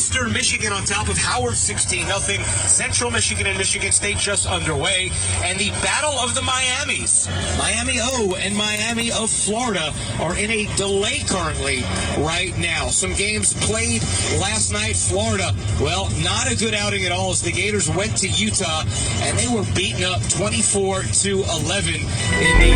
Western Michigan on top of Howard 16-0. Central Michigan and Michigan State just underway. And the battle of the Miamis. Miami O and Miami of Florida are in a delay currently right now. Some games played last night. Florida, well, not a good outing at all as the Gators went to Utah and they were beaten up 24-11 in the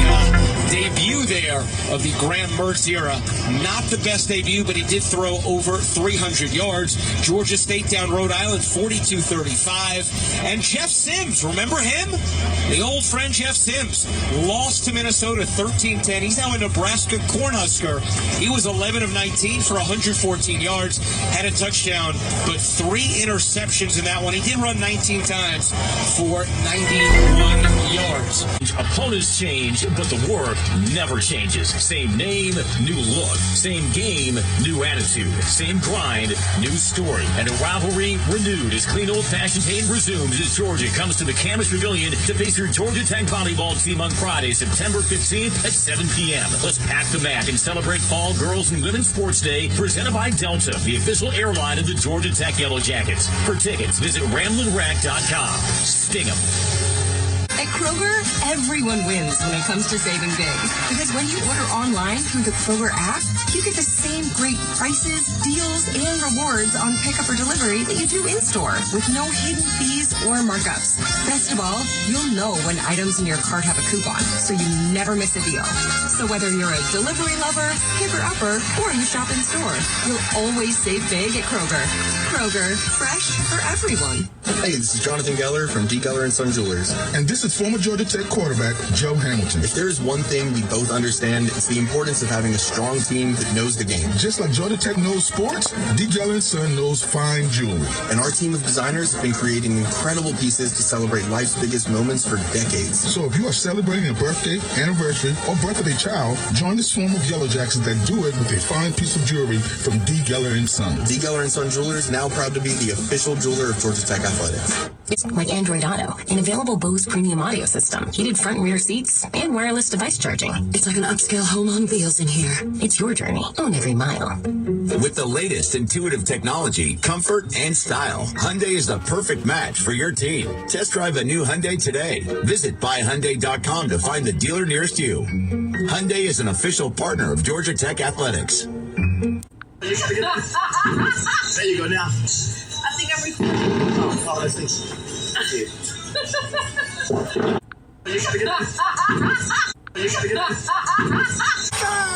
debut there of the Graham Mertz era. Not the best debut, but he did throw over 300 yards. Georgia State down Rhode Island 42-35. And Jeff Sims, remember him? The old friend Jeff Sims lost to Minnesota 13-10. He's now a Nebraska Cornhusker. He was 11 of 19 for 114 yards, had a touchdown, but 3 interceptions in that one. He did run 19 times for 91 yards. Opponents change, but the work never changes. Same name, new look. Same game, new attitude. Same grind, new story. And a rivalry renewed as clean old-fashioned pain resumes as Georgia comes to the Camas Pavilion to face your Georgia Tech volleyball team on Friday, September 15th at 7 p.m. Let's pack the mat and celebrate Fall Girls and Women's Sports Day, presented by Delta, the official airline of the Georgia Tech Yellow Jackets. For tickets, visit RamlinRack.com. Sting 'em. At Kroger, everyone wins when it comes to saving big. Because when you order online through the Kroger app, you get the same great prices, deals, and rewards on pickup or delivery that you do in-store with no hidden fees or markups. Best of all, you'll know when items in your cart have a coupon, so you never miss a deal. So whether you're a delivery lover, picker-upper, or you shop in-store, you'll always save big at Kroger. Kroger, fresh for everyone. Hey, this is Jonathan Geller from D. Geller & Son Jewelers. And this is former Georgia Tech quarterback Joe Hamilton. If there is one thing we both understand, it's the importance of having a strong team that knows the game. Just like Georgia Tech knows sports, D. Geller & Son knows fine jewelry. And our team of designers have been creating incredible pieces to celebrate life's biggest moments for decades. So if you are celebrating a birthday, anniversary, or birth of a child, join this form of Yellow Jackets that do it with a fine piece of jewelry from D. Geller & Son. D. Geller & Son Jewelers, now proud to be the official jeweler of Georgia Tech Athletics. Like Android Auto, an available Bose premium audio system, heated front and rear seats, and wireless device charging. It's like an upscale home on wheels in here. It's your journey. Own every mile. With the latest intuitive technology, comfort, and style, Hyundai is the perfect match for your team. Test drive a new Hyundai today. Visit buyhyundai.com to find the dealer nearest you. Hyundai is an official partner of Georgia Tech Athletics. There you go now. I think I'm recording. Oh, that's nice.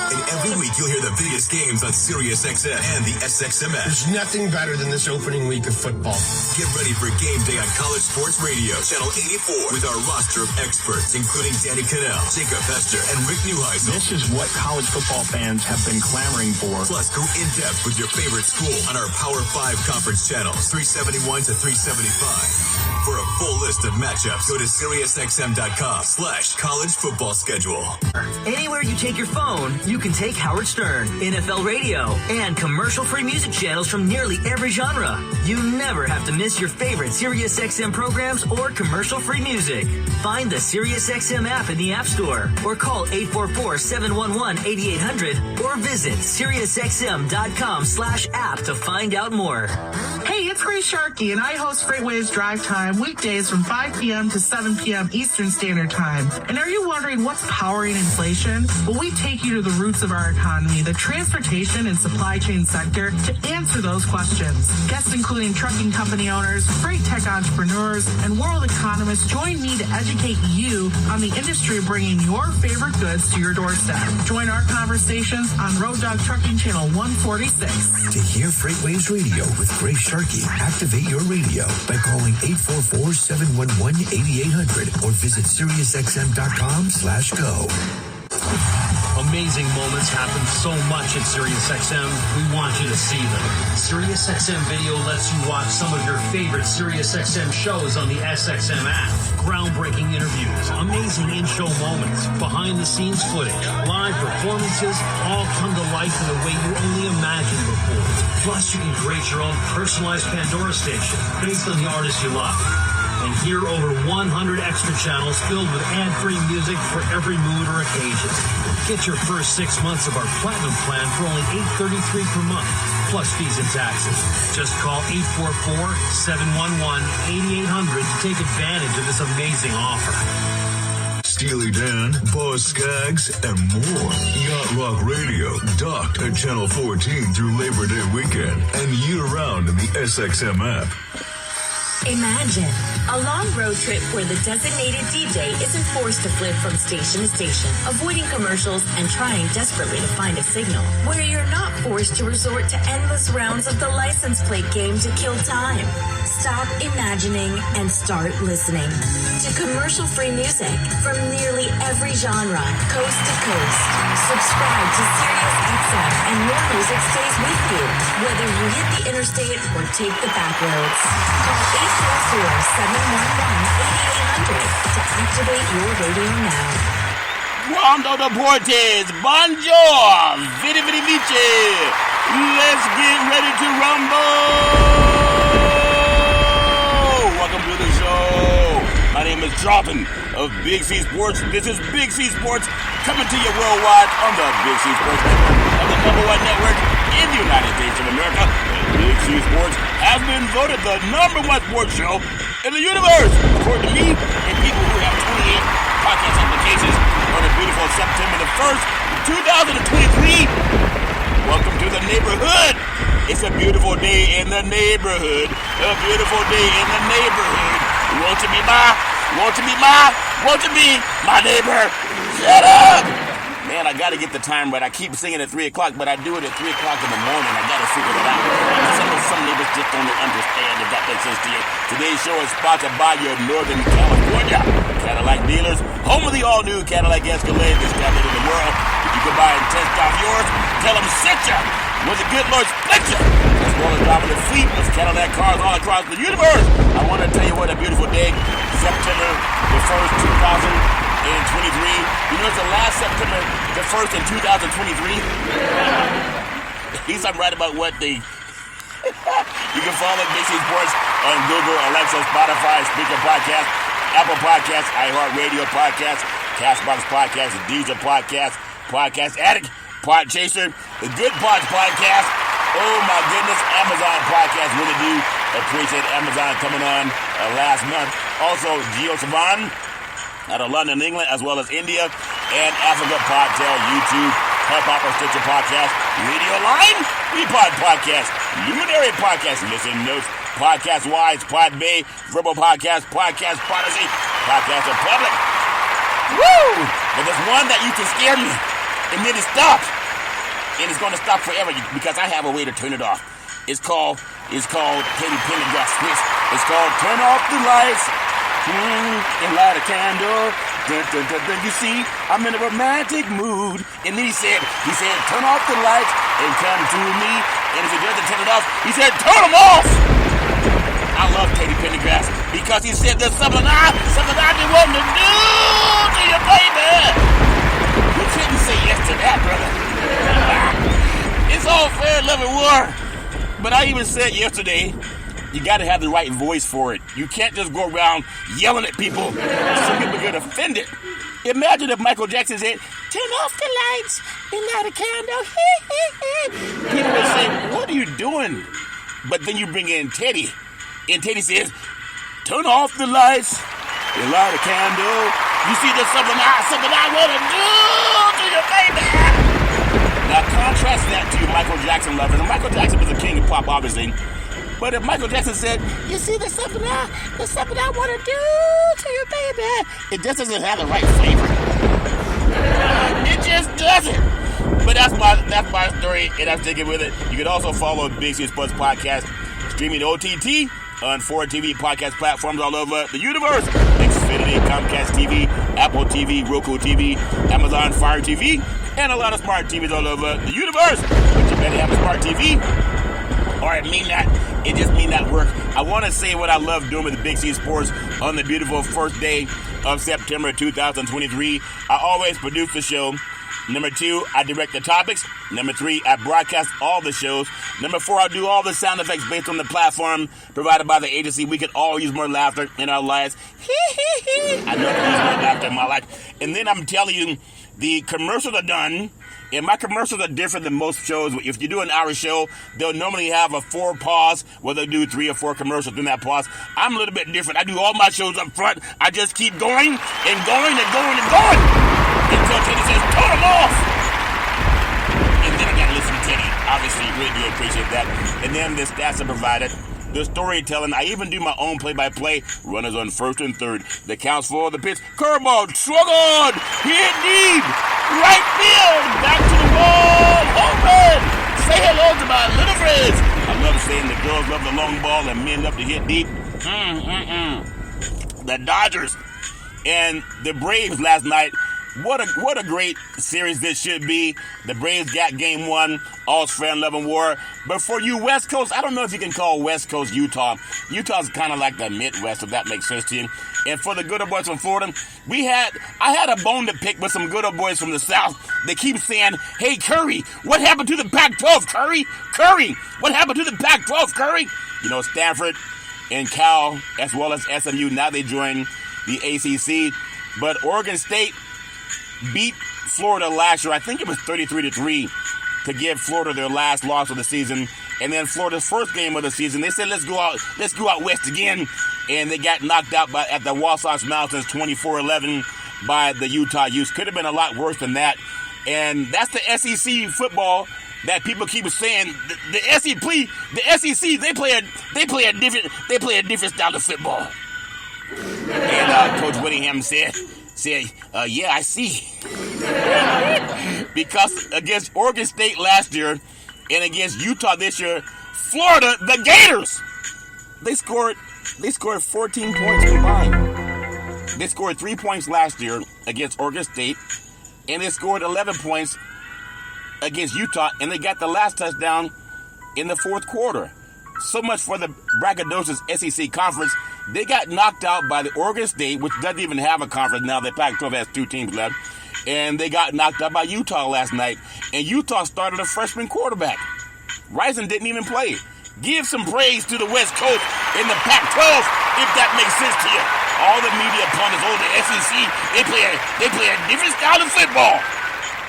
And every week you'll hear the biggest games on SiriusXM and the SXMS. There's nothing better than this opening week of football. Get ready for game day on College Sports Radio, Channel 84, with our roster of experts, including Danny Cannell, Jacob Hester, and Rick Neuheisel. This is what college football fans have been clamoring for. Plus, go in-depth with your favorite school on our Power 5 conference channels, 371 to 375. For a full list of matchups, go to SiriusXM.com/college football schedule. Anywhere you take your phone, you can take Howard Stern, NFL Radio, and commercial-free music channels from nearly every genre. You never have to miss your favorite SiriusXM programs or commercial-free music. Find the SiriusXM app in the App Store or call 844-711-8800 or visit SiriusXM.com/app to find out more. Hey, it's Grace Sharkey, and I host Freightways Drive Time weekdays from 5 p.m. to 7 p.m. Eastern Standard Time. And are you wondering what's powering inflation? Well, we take you to the roots of our economy, the transportation and supply chain sector, to answer those questions. Guests including trucking company owners, freight tech entrepreneurs, and world economists join me to educate you on the industry bringing your favorite goods to your doorstep. Join our conversations on Road Dog Trucking Channel 146. To hear Freightways Radio with Grace Sharkey, activate your radio by calling 844-711-8800 or visit SiriusXM.com/go. Amazing moments happen so much at SiriusXM. We want you to see them. SiriusXM Video lets you watch some of your favorite SiriusXM shows on the SXM app. Groundbreaking interviews, amazing in-show moments, behind-the-scenes footage, live performances, all come to life in a way you only imagined before. Plus, you can create your own personalized Pandora station based on the artists you love. And hear over 100 extra channels filled with ad-free music for every mood or occasion. Get your first 6 months of our Platinum plan for only $8.33 per month. plus fees and taxes. Just call 844-711-8800 to take advantage of this amazing offer. Steely Dan, Boss Skaggs, and more. Yacht Rock Radio, docked at Channel 14 through Labor Day weekend and year-round in the SXM app. Imagine a long road trip where the designated DJ isn't forced to flip from station to station, avoiding commercials and trying desperately to find a signal. Where you're not forced to resort to endless rounds of the license plate game to kill time. Stop imagining and start listening to commercial-free music from nearly every genre, coast to coast. Subscribe to SiriusXM and your music stays with you, whether you hit the interstate or take the back roads. Call 844-711-8800 to activate your radio now. Quando deportes, bonjour, vidi vidi vici. Let's get ready to rumble. Welcome to the show. My name is Charlton of Big C Sports. This is Big C Sports coming to you worldwide on the Big C Sports Network of the #1 network in the United States of America. Big C Sports has been voted the #1 sports show in the universe, according to me and people who have 28 podcast applications on the beautiful September the 1st, 2023. Welcome to the neighborhood. It's a beautiful day in the neighborhood. A beautiful day in the neighborhood. Won't you be my neighbor? Shut up! Man, I gotta get the time right. I keep singing at 3 o'clock, but I do it at 3 o'clock in the morning. I gotta figure it out. Some neighbors just don't understand, if that makes sense to you. Today's show is sponsored by your Northern California Cadillac dealers, home of the all-new Cadillac Escalade, this tablet in the world. If you can buy and test drive yours, tell them sent ya. Was a good Lord split ya. As well as driving the fleet of Cadillac cars all across the universe. I want to tell you what a beautiful day, September the 1st, 2023. You know, it's the last September the 1st in 2023. At least I'm right about what they... You can follow Big C Sports on Google, Alexa, Spotify, Speaker Podcast, Apple Podcasts, iHeartRadio Podcast, Castbox Podcast, Deezer Podcast, Podcast Addict, Podchaser, the Good Pods Podcast. Oh my goodness, Amazon Podcast. Really do appreciate Amazon coming on last month. Also, Geo Savan out of London, England, as well as India, and Africa Podtail, YouTube, Hopper, Stitcher Podcast, Radio Line, Repod Podcast, Luminary Podcast, Listen Notes, Podcast Wise, Pod Bay, Verbal Podcast, Podcast Prodigy, Podcast Republic. Woo! But there's one that used to scare me, and then it stopped. And it's going to stop forever because I have a way to turn it off. It's called Katy Pendergrass Swiss. It's called Turn Off the Lights and Light a Candle. Dun, dun, dun, dun. You see, I'm in a romantic mood. And then he said, turn off the lights and come to me. And if he doesn't turn it off, he said, turn them off. I love Katy Pendergrass because he said there's something I just want to do to you, baby. You couldn't say yes to that, brother. It's all fair, love, and war. But I even said yesterday, you got to have the right voice for it. You can't just go around yelling at people. Some people get offended. Imagine if Michael Jackson said, turn off the lights and light a candle. People would say, what are you doing? But then you bring in Teddy. And Teddy says, turn off the lights and light a candle. You see, there's something I want to do to your baby. Now contrast that to Michael Jackson lovers. And Michael Jackson was the king of pop, obviously. But if Michael Jackson said, you see, there's something I want to do to your baby, it just doesn't have the right flavor. It just doesn't. But that's my story, and I'm sticking with it. You can also follow Big C Sports Podcast, streaming OTT on 4 TV podcast platforms all over the universe. Xfinity, Comcast TV, Apple TV, Roku TV, Amazon Fire TV, and a lot of smart TVs all over the universe. But you better have a smart TV, or it just mean not work. I want to say what I love doing with Big C Sports on the beautiful first day of September 2023. I always produce the show Number 2, I direct the topics. Number 3, I broadcast all the shows. Number 4, I do all the sound effects based on the platform provided by the agency. We could all use more laughter in our lives. I know I can use more laughter in my life. And then I'm telling you, the commercials are done. And my commercials are different than most shows. If you do an hour show, they'll normally have a 4 pause where they'll do 3 or 4 commercials in that pause. I'm a little bit different. I do all my shows up front. I just keep going and going and going and going until Teddy says, turn them off. And then I got to listen to Teddy. Obviously, really do appreciate that. And then the stats are provided. The storytelling. I even do my own play-by-play. Runners on first and third. The counts for the pitch. Curveball. Swung on. Hit deep. Right field. Back to the wall. Home run. Say hello to my little friends. I love saying the girls love the long ball and men love to hit deep. The Dodgers and the Braves last night. What a great series this should be. The Braves got game 1. All's fair in love and war. But for you West Coast, I don't know if you can call West Coast Utah. Utah's kind of like the Midwest, if that makes sense to you. And for the good old boys from Florida, I had a bone to pick with some good old boys from the South. They keep saying, hey, Curry, what happened to the Pac-12, Curry? Curry, what happened to the Pac-12, Curry? You know, Stanford and Cal, as well as SMU, now they join the ACC. But Oregon State beat Florida last year. I think it was 33-3 to give Florida their last loss of the season. And then Florida's first game of the season, they said, let's go out west again. And they got knocked out at the Wasatch Mountains 24-11 by the Utah Utes. Could have been a lot worse than that. And that's the SEC football that people keep saying. The SEC, they play a different style of football. And Coach Whittingham said, yeah, I see. Because against Oregon State last year and against Utah this year, Florida, the Gators, they scored 14 points combined. They scored 3 points last year against Oregon State, and they scored 11 points against Utah, and they got the last touchdown in the fourth quarter. So much for the braggadocious SEC conference. They got knocked out by the Oregon State, which doesn't even have a conference now. The Pac-12 has 2 teams left. And they got knocked out by Utah last night. And Utah started a freshman quarterback. Ryzen didn't even play. Give some praise to the West Coast in the Pac-12, if that makes sense to you. All the media pundits, the SEC, they play a different style of football.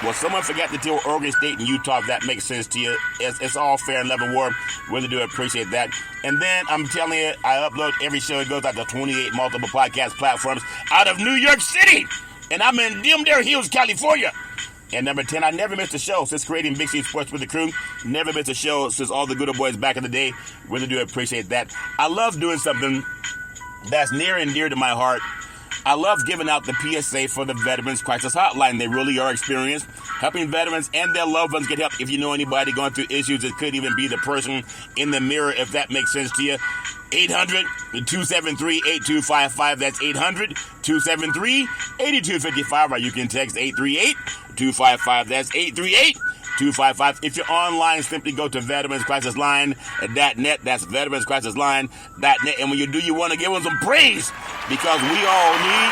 Well, someone forgot to tell Oregon State and Utah, if that makes sense to you. It's all fair and level war. Really do appreciate that. And then I'm telling you, I upload every show. It goes out to 28 multiple podcast platforms out of New York City. And I'm in Dimdale Hills, California. And number 10, I never missed a show since creating Big C Sports with the crew. Never missed a show since all the good old boys back in the day. Really do appreciate that. I love doing something that's near and dear to my heart. I love giving out the PSA for the Veterans Crisis Hotline. They really are experienced, helping veterans and their loved ones get help. If you know anybody going through issues, it could even be the person in the mirror, if that makes sense to you. 800-273-8255. That's 800-273-8255. Or you can text 838-255. That's 838-255. If you're online, simply go to veteranscrisisline.net. That's veteranscrisisline.net. And when you do, you want to give them some praise, because we all need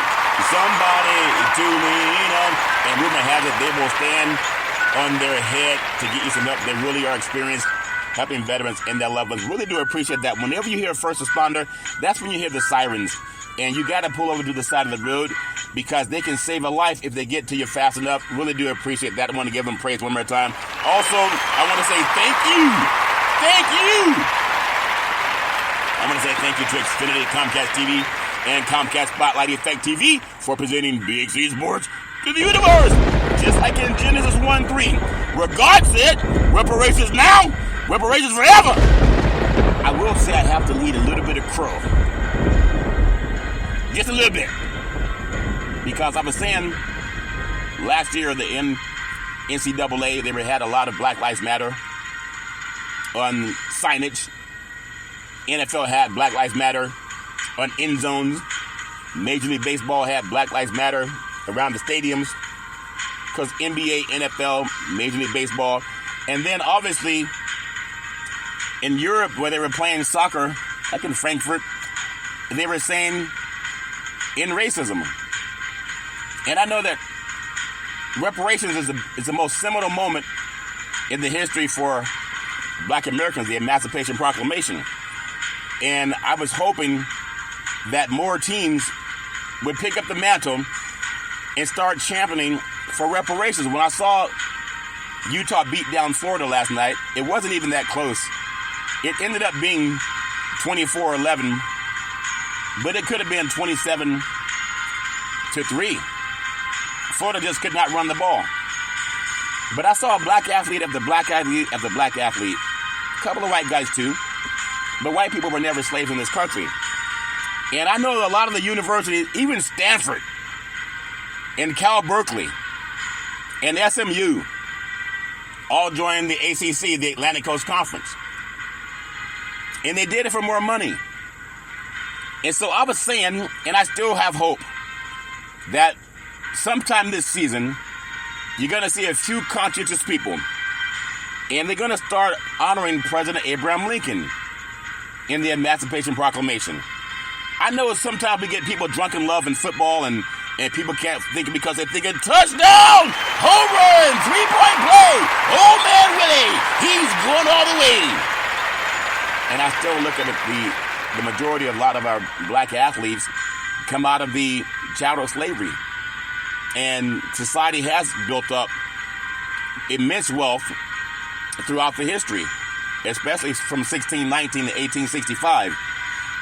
somebody to lean on. And rumor has it they will stand on their head to get you some help. They really are experienced, helping veterans and their loved ones. Really do appreciate that. Whenever you hear a first responder, that's when you hear the sirens. And you got to pull over to the side of the road, because they can save a life if they get to you fast enough. Really do appreciate that. I want to give them praise one more time. Also, I want to say thank you. Thank you. I want to say thank you to Xfinity, Comcast TV, and Comcast Spotlight Effect TV for presenting Big C Sports to the universe. Just like in Genesis 1:3, where God said, reparations now, reparations forever. I will say I have to lead a little bit of crow. Just a little bit. Because I was saying last year, the NCAA, they had a lot of Black Lives Matter on signage. NFL had Black Lives Matter on end zones. Major League Baseball had Black Lives Matter around the stadiums. Because NBA, NFL, Major League Baseball. And then obviously in Europe, where they were playing soccer, like in Frankfurt, they were saying in racism. And I know that reparations is the most seminal moment in the history for Black Americans, the Emancipation Proclamation. And I was hoping that more teams would pick up the mantle and start championing for reparations. When I saw Utah beat down Florida last night, it wasn't even that close. It ended up being 24-11, but it could have been 27-3. Florida just could not run the ball. But I saw a black athlete after black athlete after black athlete. A couple of white guys too. But white people were never slaves in this country. And I know a lot of the universities, even Stanford and Cal Berkeley and SMU, all joined the ACC, the Atlantic Coast Conference. And they did it for more money. And so I was saying, and I still have hope, that sometime this season, you're going to see a few conscientious people, and they're going to start honoring President Abraham Lincoln in the Emancipation Proclamation. I know sometimes we get people drunk in love in football, and people can't think because they're thinking, touchdown, home run, three-point play, oh man Willie, he's going all the way. And I still look at the majority of a lot of our black athletes come out of the chattel slavery. And society has built up immense wealth throughout the history, especially from 1619 to 1865.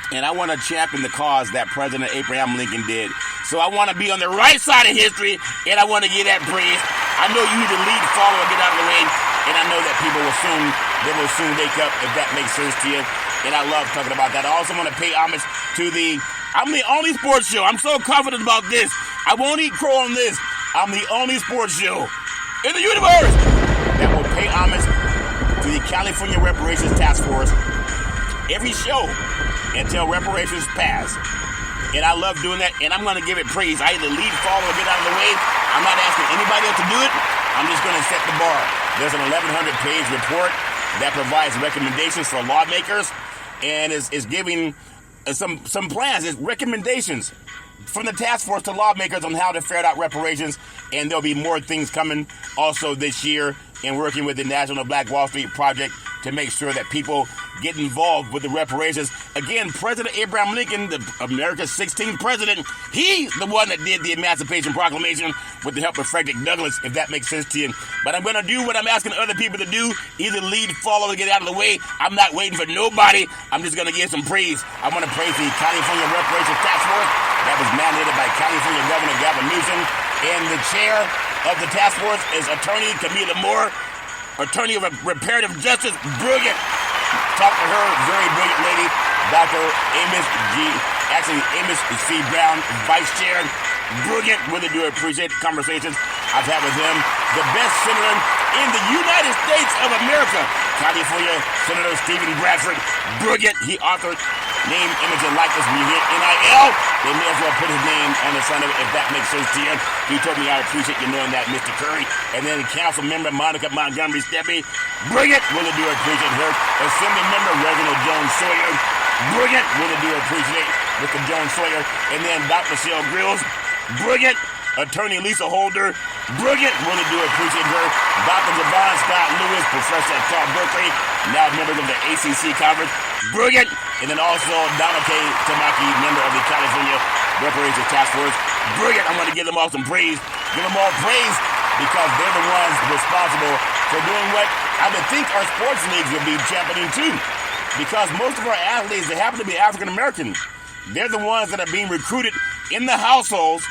And I want to champion the cause that President Abraham Lincoln did. So I want to be on the right side of history, and I want to get that praise. I know you need to lead, follow, and get out of the way. And I know that people will soon wake up, if that makes sense to you. And I love talking about that. I also want to pay homage to I'm the only sports show. I'm so confident about this. I won't eat crow on this. I'm the only sports show in the universe that will pay homage to the California Reparations Task Force every show until reparations pass. And I love doing that, and I'm going to give it praise. I either lead, follow, or get out of the way. I'm not asking anybody else to do it. I'm just going to set the bar. There's an 1,100-page report that provides recommendations for lawmakers and is giving some plans, it's recommendations from the task force to lawmakers on how to ferret out reparations, and there'll be more things coming also this year in working with the National Black Wall Street Project to make sure that people get involved with the reparations. Again, President Abraham Lincoln, America's 16th president, he's the one that did the Emancipation Proclamation with the help of Frederick Douglass, if that makes sense to you. But I'm going to do what I'm asking other people to do, either lead, follow, or get out of the way. I'm not waiting for nobody. I'm just going to give some praise. I want to praise the California Reparations Task Force that was mandated by California Governor Gavin Newsom, and the chair of the task force is Attorney Camila Moore, Attorney of Reparative Justice, brilliant. Talk to her, very brilliant lady, Dr. Amos C. Brown, Vice Chair, brilliant. Really do appreciate the conversations I've had with him. The best senator in the United States of America, California Senator Stephen Bradford, brilliant. He authored Name, Image, and Likeness. When you hear NIL, they may as well put his name on the front of it, if that makes sense to you. He told me I appreciate you knowing that, Mr. Curry. And then Council Member Monica Montgomery Steppe, brilliant. Really do appreciate her. Assembly Member Reginald Jones Sawyer, brilliant. Really do appreciate Mr. Jones Sawyer. And then Dr. Michelle Grills, brilliant. Attorney Lisa Holder, brilliant. Really do appreciate her. Dr. Javon Scott Lewis, professor at Cal Berkeley, now member of the ACC conference, brilliant. And then also Donald K. Tamaki, member of the California Reparations Task Force, brilliant. I'm going to give them all some praise. Give them all praise because they're the ones responsible for doing what I would think our sports leagues would be championing too. Because most of our athletes, they happen to be African American. They're the ones that are being recruited in the households,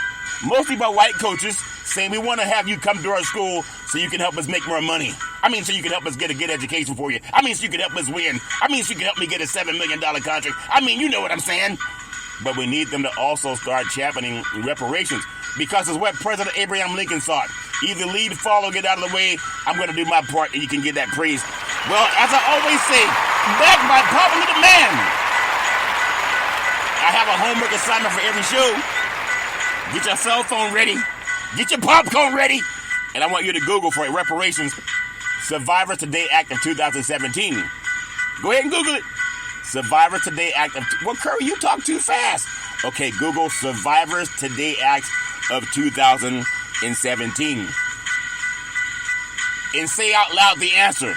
mostly by white coaches, saying we want to have you come to our school so you can help us make more money. I mean, so you can help us get a good education for you. I mean, so you can help us win. I mean, so you can help me get a $7 million contract. I mean, you know what I'm saying. But we need them to also start championing reparations because it's what President Abraham Lincoln thought. Either lead, follow, get out of the way. I'm going to do my part and you can get that praise. Well, as I always say, backed by popular demand. I have a homework assignment for every show. Get your cell phone ready. Get your popcorn ready. And I want you to Google for it. Reparations Survivors Today Act of 2017. Go ahead and Google it. Survivors Today Act of... Well, Curry, you talk too fast. Okay, Google Survivors Today Act of 2017. and say out loud the answer.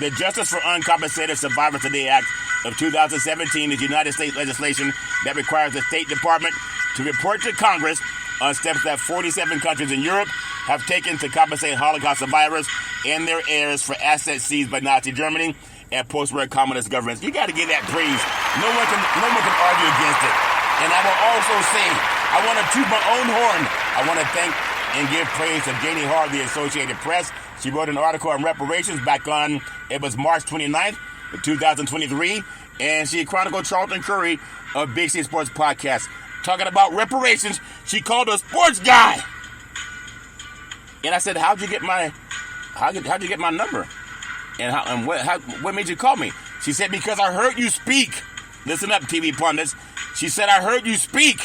The Justice for Uncompensated Survivors Today Act of 2017 is United States legislation that requires the State Department to report to Congress on steps that 47 countries in Europe have taken to compensate Holocaust survivors and their heirs for assets seized by Nazi Germany and post-war communist governments. You got to give that praise. No one can argue against it. And I will also say, I want to toot my own horn. I want to thank and give praise to Janie Hart of the Associated Press. She wrote an article on reparations back on, it was March 29th, 2023, and she chronicled Charlton Curry of Big C Sports Podcast. Talking about reparations, she called a sports guy. And I said, how'd you get my number? And what made you call me? She said, because I heard you speak. Listen up, TV pundits. She said, I heard you speak.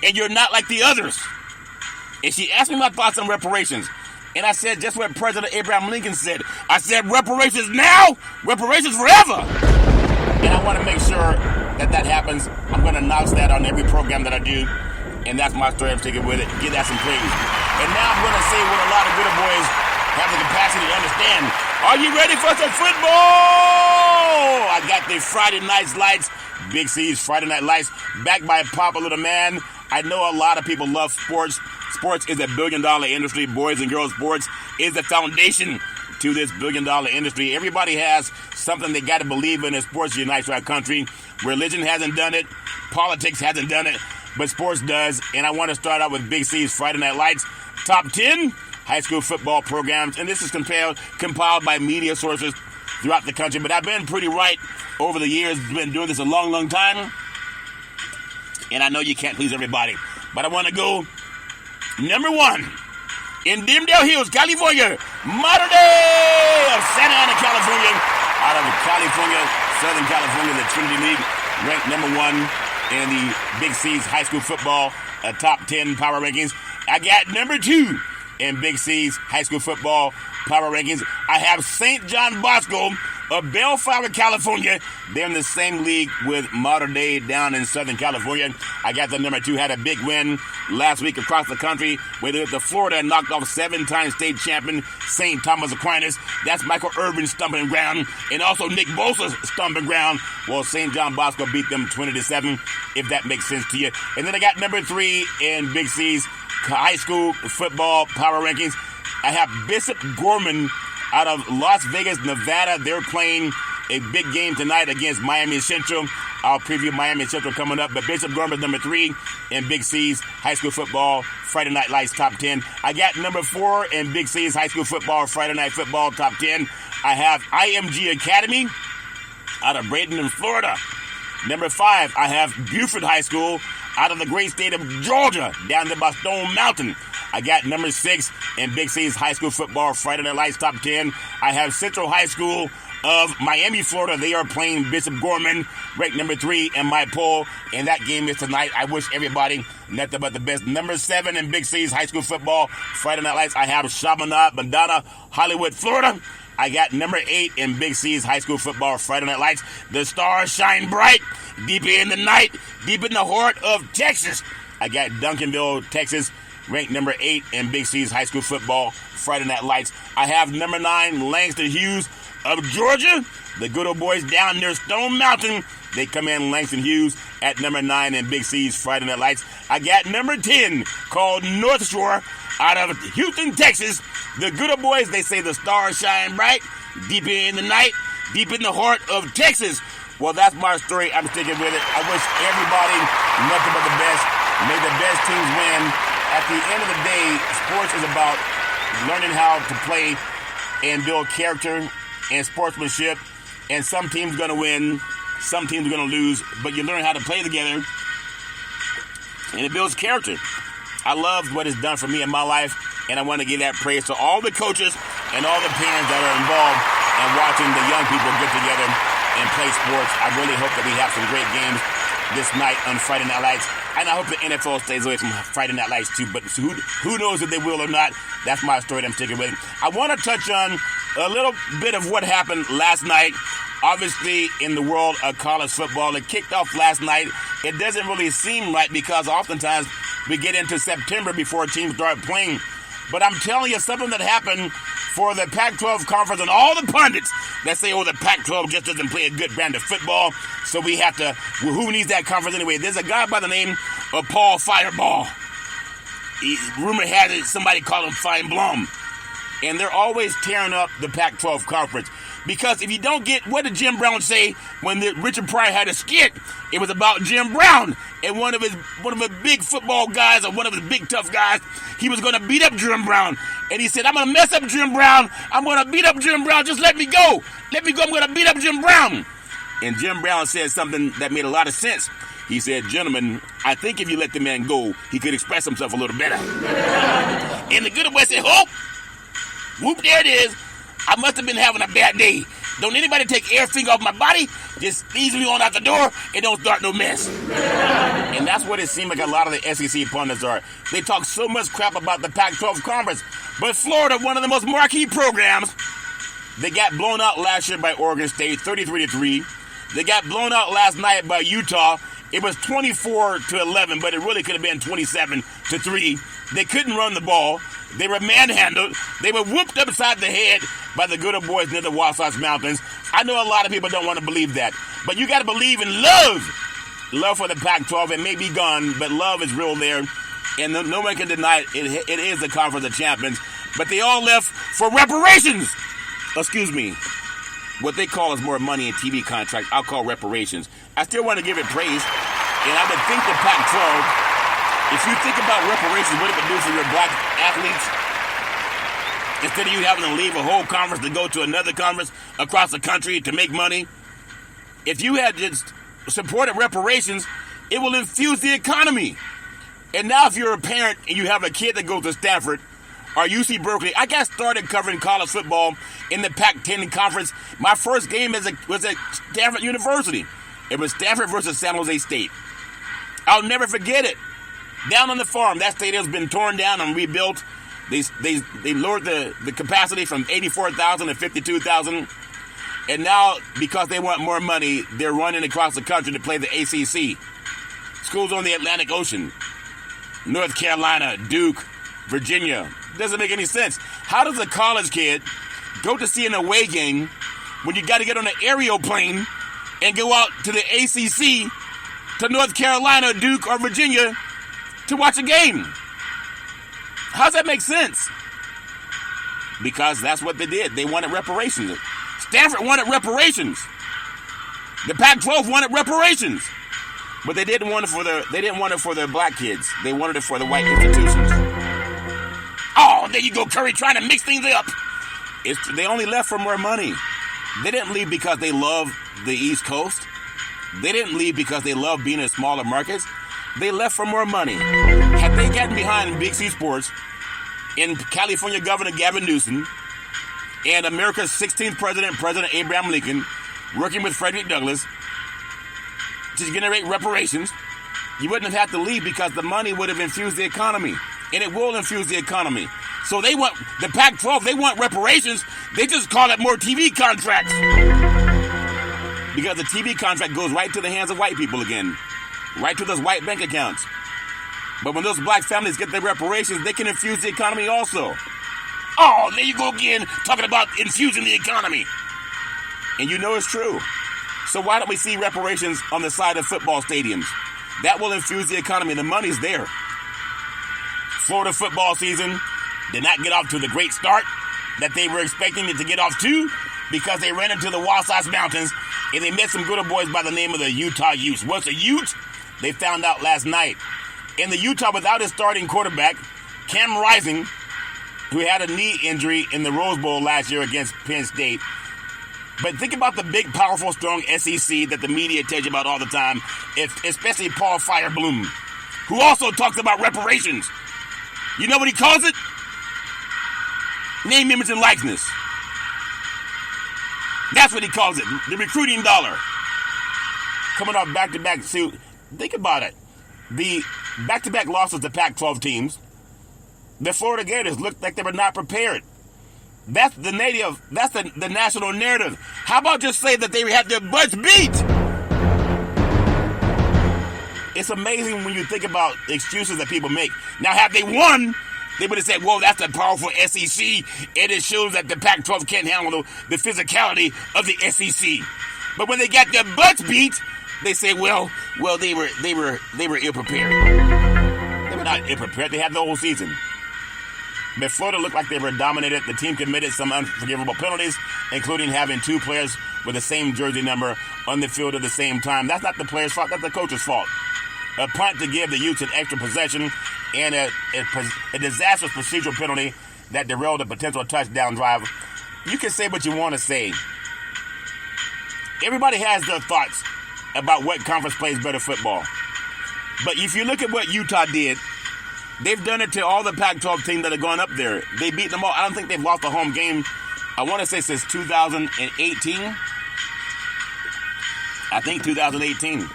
And you're not like the others. And she asked me my thoughts on reparations. And I said just what President Abraham Lincoln said. I said, reparations now, reparations forever. And I want to make sure that happens. I'm going to announce that on every program that I do. And that's my story. I'm sticking with it. Give that some praise. And now I'm going to say what a lot of good boys have the capacity to understand. Are you ready for some football? I got the Friday Night Lights, Big C's Friday Night Lights, backed by Papa Little Man. I know a lot of people love sports. Sports is a billion-dollar industry. Boys and girls sports is the foundation to this billion-dollar industry. Everybody has something they got to believe in. Sports unites our country. Religion hasn't done it. Politics hasn't done it. But sports does. And I want to start out with Big C's Friday Night Lights. Top 10 high school football programs. And this is compiled by media sources throughout the country. But I've been pretty right over the years. Been doing this a long, long time. And I know you can't please everybody. But I want to go number 1. In Dimdale Hills, California, modern day of Santa Ana, California. Out of California, Southern California, the Trinity League, ranked number 1 in the Big C's high school football top 10 power rankings. I got number 2 in Big C's high school football power rankings. I have St. John Bosco of Bellflower, California. They're in the same league with Modern Day down in Southern California. I got the number 2, had a big win last week across the country where they went to Florida and knocked off 7-time state champion St. Thomas Aquinas. That's Michael Irvin's stomping ground and also Nick Bosa's stomping ground. Well, St. John Bosco beat them 20-7, if that makes sense to you. And then I got number 3 in Big C's high school football power rankings. I have Bishop Gorman out of Las Vegas, Nevada. They're playing a big game tonight against Miami Central. I'll preview Miami Central coming up. But Bishop Gorman, number 3 in Big C's high school football Friday Night Lights top 10. I got number 4 in Big C's high school football Friday Night Football top 10. I have IMG Academy out of Bradenton, Florida. Number 5, I have Buford High School out of the great state of Georgia, down there by Stone Mountain. I got number 6 in Big C's high school football Friday Night Lights top 10. I have Central High School of Miami, Florida. They are playing Bishop Gorman, ranked number 3 in my poll, and that game is tonight. I wish everybody nothing but the best. Number 7 in Big C's high school football Friday Night Lights, I have Chaminade, Madonna, Hollywood, Florida. I got number 8 in Big C's high school football Friday Night Lights. The stars shine bright, deep in the night, deep in the heart of Texas. I got Duncanville, Texas, ranked number 8 in Big C's high school football Friday Night Lights. I have number 9, Langston Hughes of Georgia. The good old boys down near Stone Mountain. They come in Langston Hughes at number 9 in Big C's Friday Night Lights. I got number 10 called North Shore out of Houston, Texas. The good old boys, they say the stars shine bright, deep in the night, deep in the heart of Texas. Well, that's my story. I'm sticking with it. I wish everybody nothing but the best. May the best teams win. At the end of the day, sports is about learning how to play and build character and sportsmanship. And some teams are going to win, some teams are going to lose, but you learn how to play together, and it builds character. I love what it's done for me in my life, and I want to give that praise to all the coaches and all the parents that are involved in watching the young people get together and play sports. I really hope that we have some great games this night on Friday Night Lights. And I hope the NFL stays away from Friday Night Lights too, but who knows if they will or not. That's my story that I'm sticking with. I want to touch on a little bit of what happened last night. Obviously, in the world of college football, it kicked off last night. It doesn't really seem right because oftentimes we get into September before teams start playing But I'm telling you something that happened for the Pac-12 conference and all the pundits that say, the Pac-12 just doesn't play a good brand of football, so we have to, who needs that conference anyway? There's a guy by the name of Paul Fireball. Rumor has it somebody called him Fine Blum. And they're always tearing up the Pac-12 conference. Because if you don't get, what did Jim Brown say when Richard Pryor had a skit? It was about Jim Brown and one of his big football guys, or one of his big tough guys. He was going to beat up Jim Brown, and he said, "I'm going to mess up Jim Brown. I'm going to beat up Jim Brown. Just let me go. Let me go. I'm going to beat up Jim Brown." And Jim Brown said something that made a lot of sense. He said, "Gentlemen, I think if you let the man go, he could express himself a little better." And the good boy said, "Oh, whoop! There it is. I must have been having a bad day. Don't anybody take everything off my body. Just ease me on out the door and don't start no mess." And that's what it seemed like a lot of the SEC pundits are. They talk so much crap about the Pac-12 conference. But Florida, one of the most marquee programs, they got blown out last year by Oregon State, 33-3. They got blown out last night by Utah. It was 24-11, but it really could have been 27-3. They couldn't run the ball. They were manhandled. They were whooped upside the head by the good old boys near the Wasatch Mountains. I know a lot of people don't want to believe that, but you got to believe in love. Love for the Pac-12. It may be gone, but love is real there, and no one can deny it. It is the Conference of Champions, but they all left for reparations. Excuse me. What they call is more money in TV contract. I'll call reparations. I still want to give it praise, and I would think the Pac-12, if you think about reparations, what it would do for your black athletes, instead of you having to leave a whole conference to go to another conference across the country to make money, if you had just supported reparations, it will infuse the economy. And now if you're a parent and you have a kid that goes to Stanford or UC Berkeley, I got started covering college football in the Pac-10 conference. My first game was at Stanford University. It was Stanford versus San Jose State. I'll never forget it. Down on the farm, that stadium's been torn down and rebuilt. They lowered the capacity from 84,000 to 52,000. And now, because they want more money, they're running across the country to play the ACC. Schools on the Atlantic Ocean. North Carolina, Duke, Virginia. Doesn't make any sense. How does a college kid go to see an away game when you got to get on an aerial plane and go out to the ACC, to North Carolina, Duke, or Virginia to watch a game? How does that make sense? Because that's what they did. They wanted reparations. Stanford wanted reparations. The Pac-12 wanted reparations. But they didn't want it for the black kids. They wanted it for the white institutions. Oh, there you go, Curry, trying to mix things up. They only left for more money. They didn't leave because they love the East Coast. They didn't leave because they love being in smaller markets. They left for more money. Had they gotten behind Big C Sports and California Governor Gavin Newsom and America's 16th president, President Abraham Lincoln, working with Frederick Douglass to generate reparations, you wouldn't have had to leave because the money would have infused the economy. And it will infuse the economy. So they want, the Pac-12, they want reparations. They just call it more TV contracts. Because the TV contract goes right to the hands of white people again. Right to those white bank accounts. But when those black families get their reparations, they can infuse the economy also. Oh, there you go again, talking about infusing the economy. And you know it's true. So why don't we see reparations on the side of football stadiums? That will infuse the economy. The money's there. Florida football season did not get off to the great start that they were expecting it to get off to because they ran into the Wasatch Mountains and they met some good old boys by the name of the Utah Utes. What's a Ute? They found out last night. And the Utah, without his starting quarterback, Cam Rising, who had a knee injury in the Rose Bowl last year against Penn State. But think about the big, powerful, strong SEC that the media tells you about all the time, especially Paul Firebloom, who also talks about reparations. You know what he calls it? Name, image, and likeness. That's what he calls it. The recruiting dollar. Coming off back-to-back. See, think about it. The back-to-back losses to Pac-12 teams, the Florida Gators looked like they were not prepared. That's the national narrative. How about just say that they had their butts beat? It's amazing when you think about the excuses that people make. Now, have they won? they would have said, well, that's a powerful SEC, and it shows that the Pac-12 can't handle the physicality of the SEC. But when they got their butts beat, they say, well, they were ill-prepared. They were not ill-prepared. They had the whole season. But Florida looked like they were dominated. The team committed some unforgivable penalties, including having 2 players with the same jersey number on the field at the same time. That's not the player's fault. That's the coach's fault. A punt to give the Utes an extra possession, and a disastrous procedural penalty that derailed a potential touchdown drive. You can say what you want to say. Everybody has their thoughts about what conference plays better football. But if you look at what Utah did, they've done it to all the Pac-12 teams that have gone up there. They beat them all. I don't think they've lost a home game, I want to say, since 2018. I think 2018.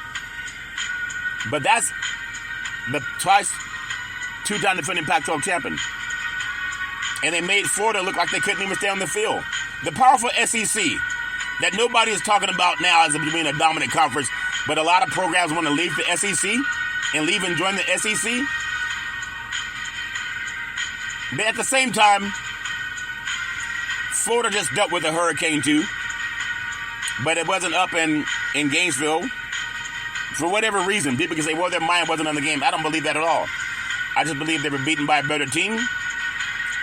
But that's the two-time defending Pac-12 champion. And they made Florida look like they couldn't even stay on the field. The powerful SEC that nobody is talking about now as being a dominant conference, but a lot of programs want to leave the SEC and leave and join the SEC. But at the same time, Florida just dealt with a hurricane too. But it wasn't up in Gainesville. For whatever reason, people can say, well, their mind wasn't on the game. I don't believe that at all. I just believe they were beaten by a better team.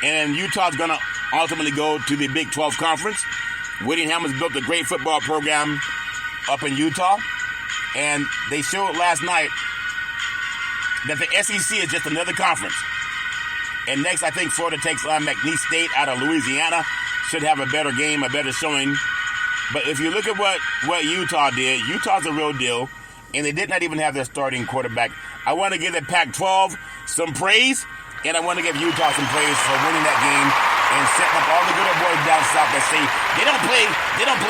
And Utah's going to ultimately go to the Big 12 Conference. Whittingham has built a great football program up in Utah. And they showed last night that the SEC is just another conference. And next, I think Florida takes on McNeese State out of Louisiana. Should have a better game, a better showing. But if you look at what Utah did, Utah's a real deal. And they did not even have their starting quarterback. I want to give the Pac-12 some praise, and I want to give Utah some praise for winning that game and setting up all the good boys down south that say they don't play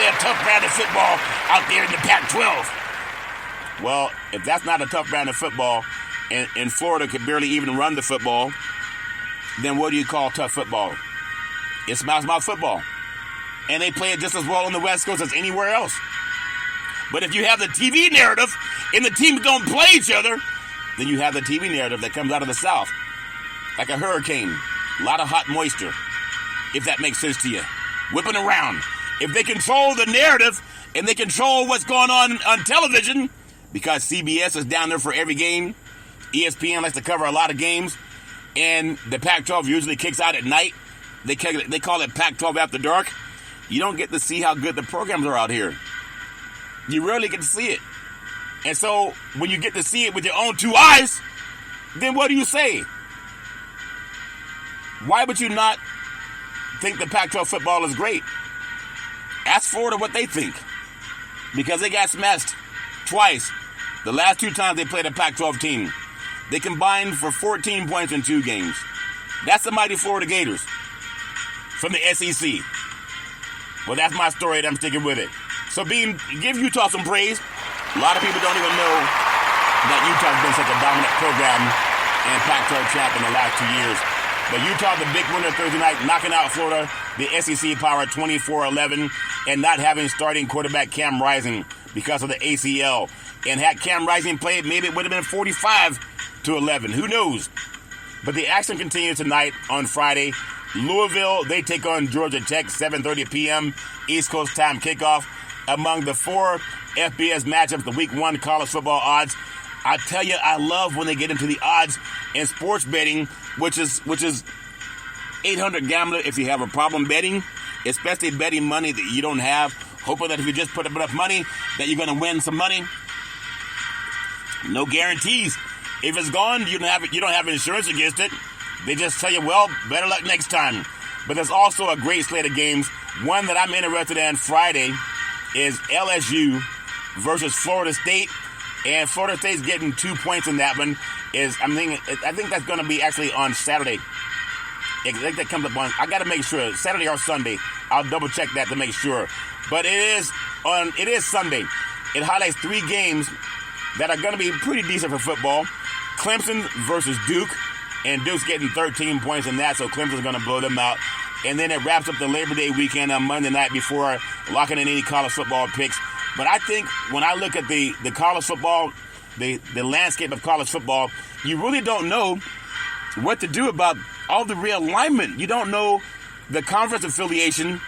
a tough brand of football out there in the Pac-12. Well, if that's not a tough brand of football, and Florida could barely even run the football, then what do you call tough football? It's mouth football. And they play it just as well on the West Coast as anywhere else. But if you have the TV narrative and the teams don't play each other, then you have the TV narrative that comes out of the South. Like a hurricane. A lot of hot moisture. If that makes sense to you. Whipping around. If they control the narrative and they control what's going on television, because CBS is down there for every game, ESPN likes to cover a lot of games, and the Pac-12 usually kicks out at night. They call it Pac-12 After Dark. You don't get to see how good the programs are out here. You rarely get to see it. And so, when you get to see it with your own 2 eyes, then what do you say? Why would you not think the Pac-12 football is great? Ask Florida what they think. Because they got smashed twice. The last 2 times they played a Pac-12 team. They combined for 14 points in 2 games. That's the mighty Florida Gators from the SEC. Well, that's my story, and I'm sticking with it. So give Utah some praise. A lot of people don't even know that Utah's been such a dominant program and Pac-12 champ in the last 2 years. But Utah, the big winner Thursday night, knocking out Florida, the SEC power 24-11, and not having starting quarterback Cam Rising because of the ACL. And had Cam Rising played, maybe it would have been 45-11. Who knows? But the action continues tonight on Friday. Louisville, they take on Georgia Tech, 7:30 p.m. East Coast time kickoff. Among the 4 FBS matchups, the Week 1 college football odds, I tell you, I love when they get into the odds in sports betting, which is 800 gambler if you have a problem betting, especially betting money that you don't have, hoping that if you just put up enough money that you're going to win some money. No guarantees. If it's gone, you don't have insurance against it. They just tell you, well, better luck next time. But there's also a great slate of games. One that I'm interested in Friday is LSU versus Florida State. And Florida State's getting 2 points in that one. I think that's going to be actually on Saturday. I think that comes up on, I got to make sure, Saturday or Sunday. I'll double check that to make sure. But it is Sunday. It highlights 3 games that are going to be pretty decent for football. Clemson versus Duke. And Duke's getting 13 points in that, so Clemson's going to blow them out. And then it wraps up the Labor Day weekend on Monday night before locking in any college football picks. But I think when I look at the college football, the landscape of college football, you really don't know what to do about all the realignment. You don't know the conference affiliation.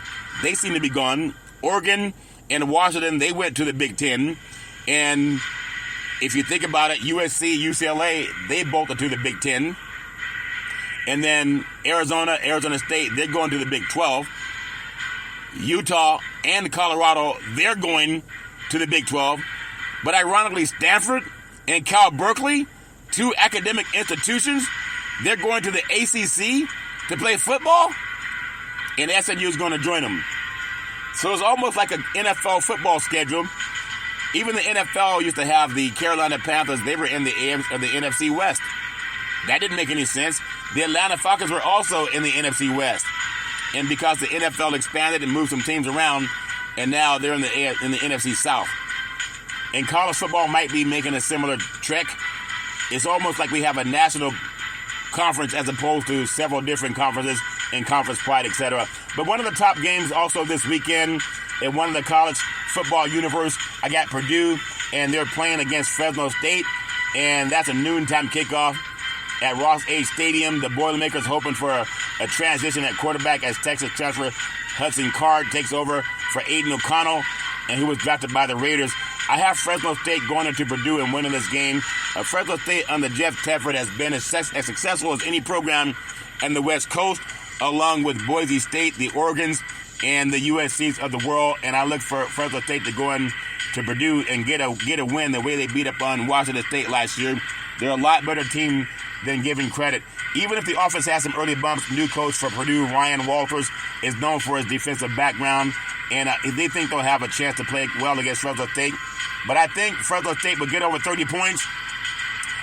They seem to be gone. Oregon and Washington, they went to the Big Ten. And if you think about it, USC, UCLA, they bolted to the Big Ten. And then Arizona State, they're going to the Big 12. Utah and Colorado, they're going to the Big 12. But ironically, Stanford and Cal Berkeley, two academic institutions, they're going to the ACC to play football, and SMU is going to join them. So it's almost like an NFL football schedule. Even the NFL used to have the Carolina Panthers. They were in the NFC West. That didn't make any sense. The Atlanta Falcons were also in the NFC West. And because the NFL expanded and moved some teams around, and now they're in the NFC South. And college football might be making a similar trek. It's almost like we have a national conference as opposed to several different conferences and conference pride, etc. But one of the top games also this weekend in one of the college football universe, I got Purdue, and they're playing against Fresno State, and that's a noontime kickoff at Ross H. Stadium. The Boilermakers hoping for a transition at quarterback as Texas transfer Hudson Card takes over for Aiden O'Connell, and who was drafted by the Raiders. I have Fresno State going into Purdue and winning this game. Fresno State under Jeff Tedford has been as successful as any program in the West Coast, along with Boise State, the Oregons, and the USCs of the world. And I look for Fresno State to go in to Purdue and get a win the way they beat up on Washington State last year. They're a lot better team than given credit. Even if the offense has some early bumps, new coach for Purdue, Ryan Walters, is known for his defensive background, and they think they'll have a chance to play well against Fresno State. But I think Fresno State will get over 30 points,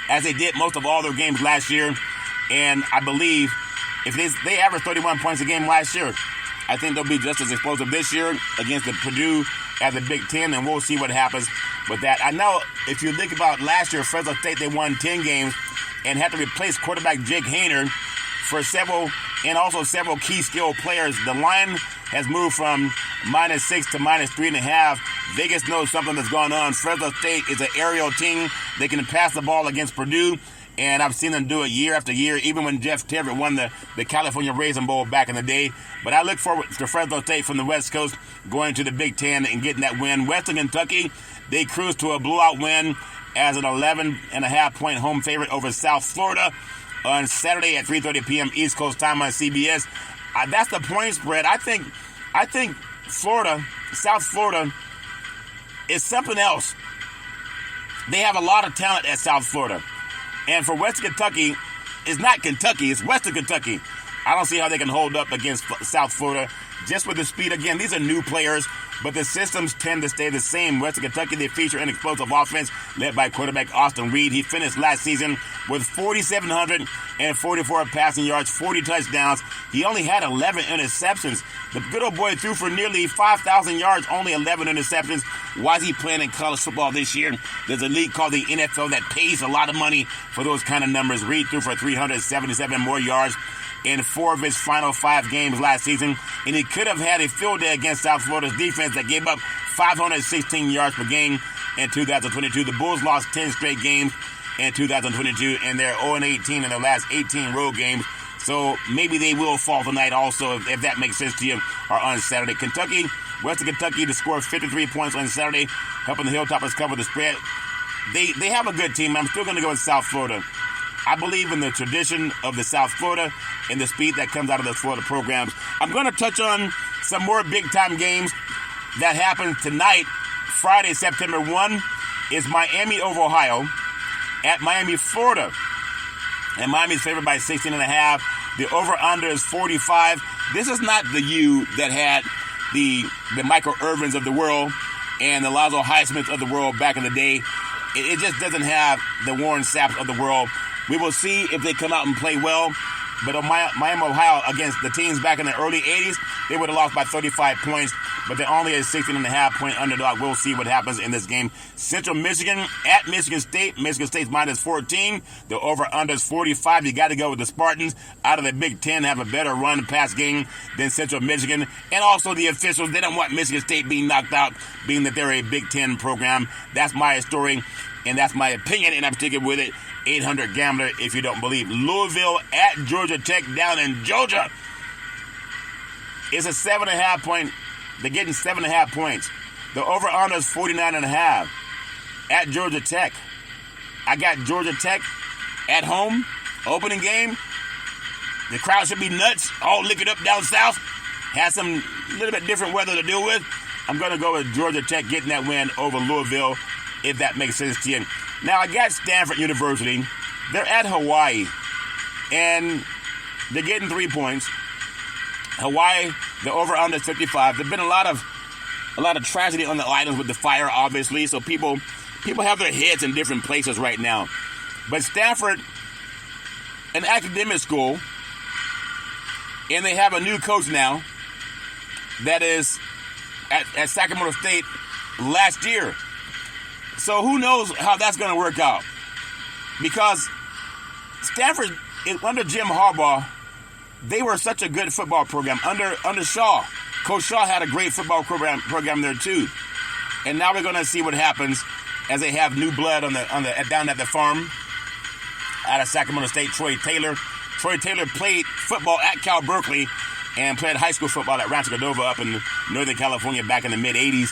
as they did most of all their games last year. And I believe if they averaged 31 points a game last year, I think they'll be just as explosive this year against the Purdue at the Big Ten, and we'll see what happens with that. I know if you think about last year, Fresno State, they won 10 games and had to replace quarterback Jake Hayner for several key skill players. The line has moved from -6 to -3.5. Vegas knows something that's going on. Fresno State is an aerial team. They can pass the ball against Purdue, and I've seen them do it year after year, even when Jeff Tedford won the California Raisin Bowl back in the day. But I look forward to Fresno State from the West Coast going to the Big Ten and getting that win. Western Kentucky, they cruised to a blowout win as an 11.5-point home favorite over South Florida on Saturday at 3:30 p.m. East Coast time on CBS. That's the point spread. I think South Florida is something else. They have a lot of talent at South Florida. And for Western Kentucky, it's not Kentucky, it's Western Kentucky. I don't see how they can hold up against South Florida just with the speed. Again, these are new players, but the systems tend to stay the same. Western Kentucky, they feature an explosive offense led by quarterback Austin Reed. He finished last season with 4,744 passing yards, 40 touchdowns. He only had 11 interceptions. The good old boy threw for nearly 5,000 yards, only 11 interceptions. Why is he playing in college football this year? There's a league called the NFL that pays a lot of money for those kind of numbers. Reed threw for 377 more yards in 4 of his final 5 games last season, and he could have had a field day against South Florida's defense that gave up 516 yards per game in 2022. The Bulls lost 10 straight games in 2022, and they're 0-18 in their last 18 road games. So maybe they will fall tonight also, if that makes sense to you, or on Saturday. Western Kentucky to score 53 points on Saturday, helping the Hilltoppers cover the spread. They have a good team. I'm still going to go with South Florida. I believe in the tradition of the South Florida and the speed that comes out of the Florida programs. I'm going to touch on some more big-time games that happen tonight. Friday, September 1, is Miami of Ohio at Miami, Florida. And Miami's favored by 16.5. The over-under is 45. This is not the U that had the Michael Irvins of the world and the Lonzo Highsmiths of the world back in the day. It just doesn't have the Warren Sapps of the world. We will see if they come out and play well. But Miami, Ohio, against the teams back in the early 80s, they would have lost by 35 points. but they're only a 16.5-point underdog. We'll see what happens in this game. Central Michigan at Michigan State. Michigan State's minus 14. The over-under is 45. You got to go with the Spartans out of the Big Ten, have a better run-pass game than Central Michigan. And also the officials, they don't want Michigan State being knocked out, being that they're a Big Ten program. That's my story, and that's my opinion, and I'm sticking with it. 800 Gambler if you don't believe. Louisville at Georgia Tech down in Georgia. It's a 7.5 point. They're getting 7.5 points. The over-under is 49.5 at Georgia Tech. I got Georgia Tech at home, opening game. The crowd should be nuts, all liquored up down south. Has some little bit different weather to deal with. I'm going to go with Georgia Tech getting that win over Louisville, if that makes sense to you. Now, I got Stanford University. They're at Hawaii, and they're getting 3 points. Hawaii, the over-under is 55. There's been a lot of tragedy on the islands with the fire, obviously, so people have their heads in different places right now. But Stanford, an academic school, and they have a new coach now that is at Sacramento State last year. So who knows how that's going to work out? Because Stanford, under Jim Harbaugh, they were such a good football program. Under Shaw, Coach Shaw had a great football program there too. And now we're going to see what happens as they have new blood down at the farm out of Sacramento State. Troy Taylor played football at Cal Berkeley and played high school football at Rancho Cordova up in Northern California back in the mid-'80s.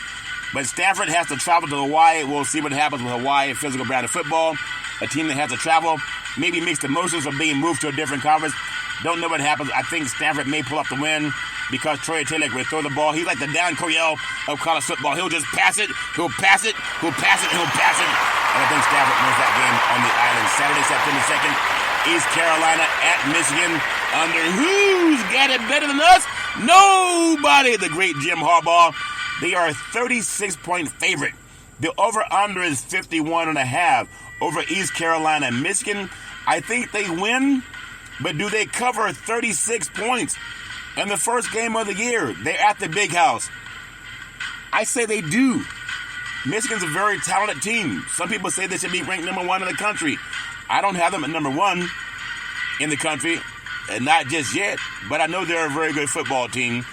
But Stanford has to travel to Hawaii. We'll see what happens with Hawaii, physical brand of football. A team that has to travel, maybe mixed emotions of being moved to a different conference. Don't know what happens. I think Stanford may pull up the win because Troy Taylor will throw the ball. He's like the Dan Coryell of college football. He'll just pass it, he'll pass it, he'll pass it, he'll pass it. And I think Stanford wins that game on the island. Saturday, September 2nd, East Carolina at Michigan. Under who's got it better than us? Nobody. The great Jim Harbaugh. They are a 36-point favorite. The over-under is 51.5 over East Carolina. Michigan, I think they win, but do they cover 36 points in the first game of the year? They're at the Big House. I say they do. Michigan's a very talented team. Some people say they should be ranked number 1 in the country. I don't have them at number 1 in the country, and not just yet, but I know they're a very good football team.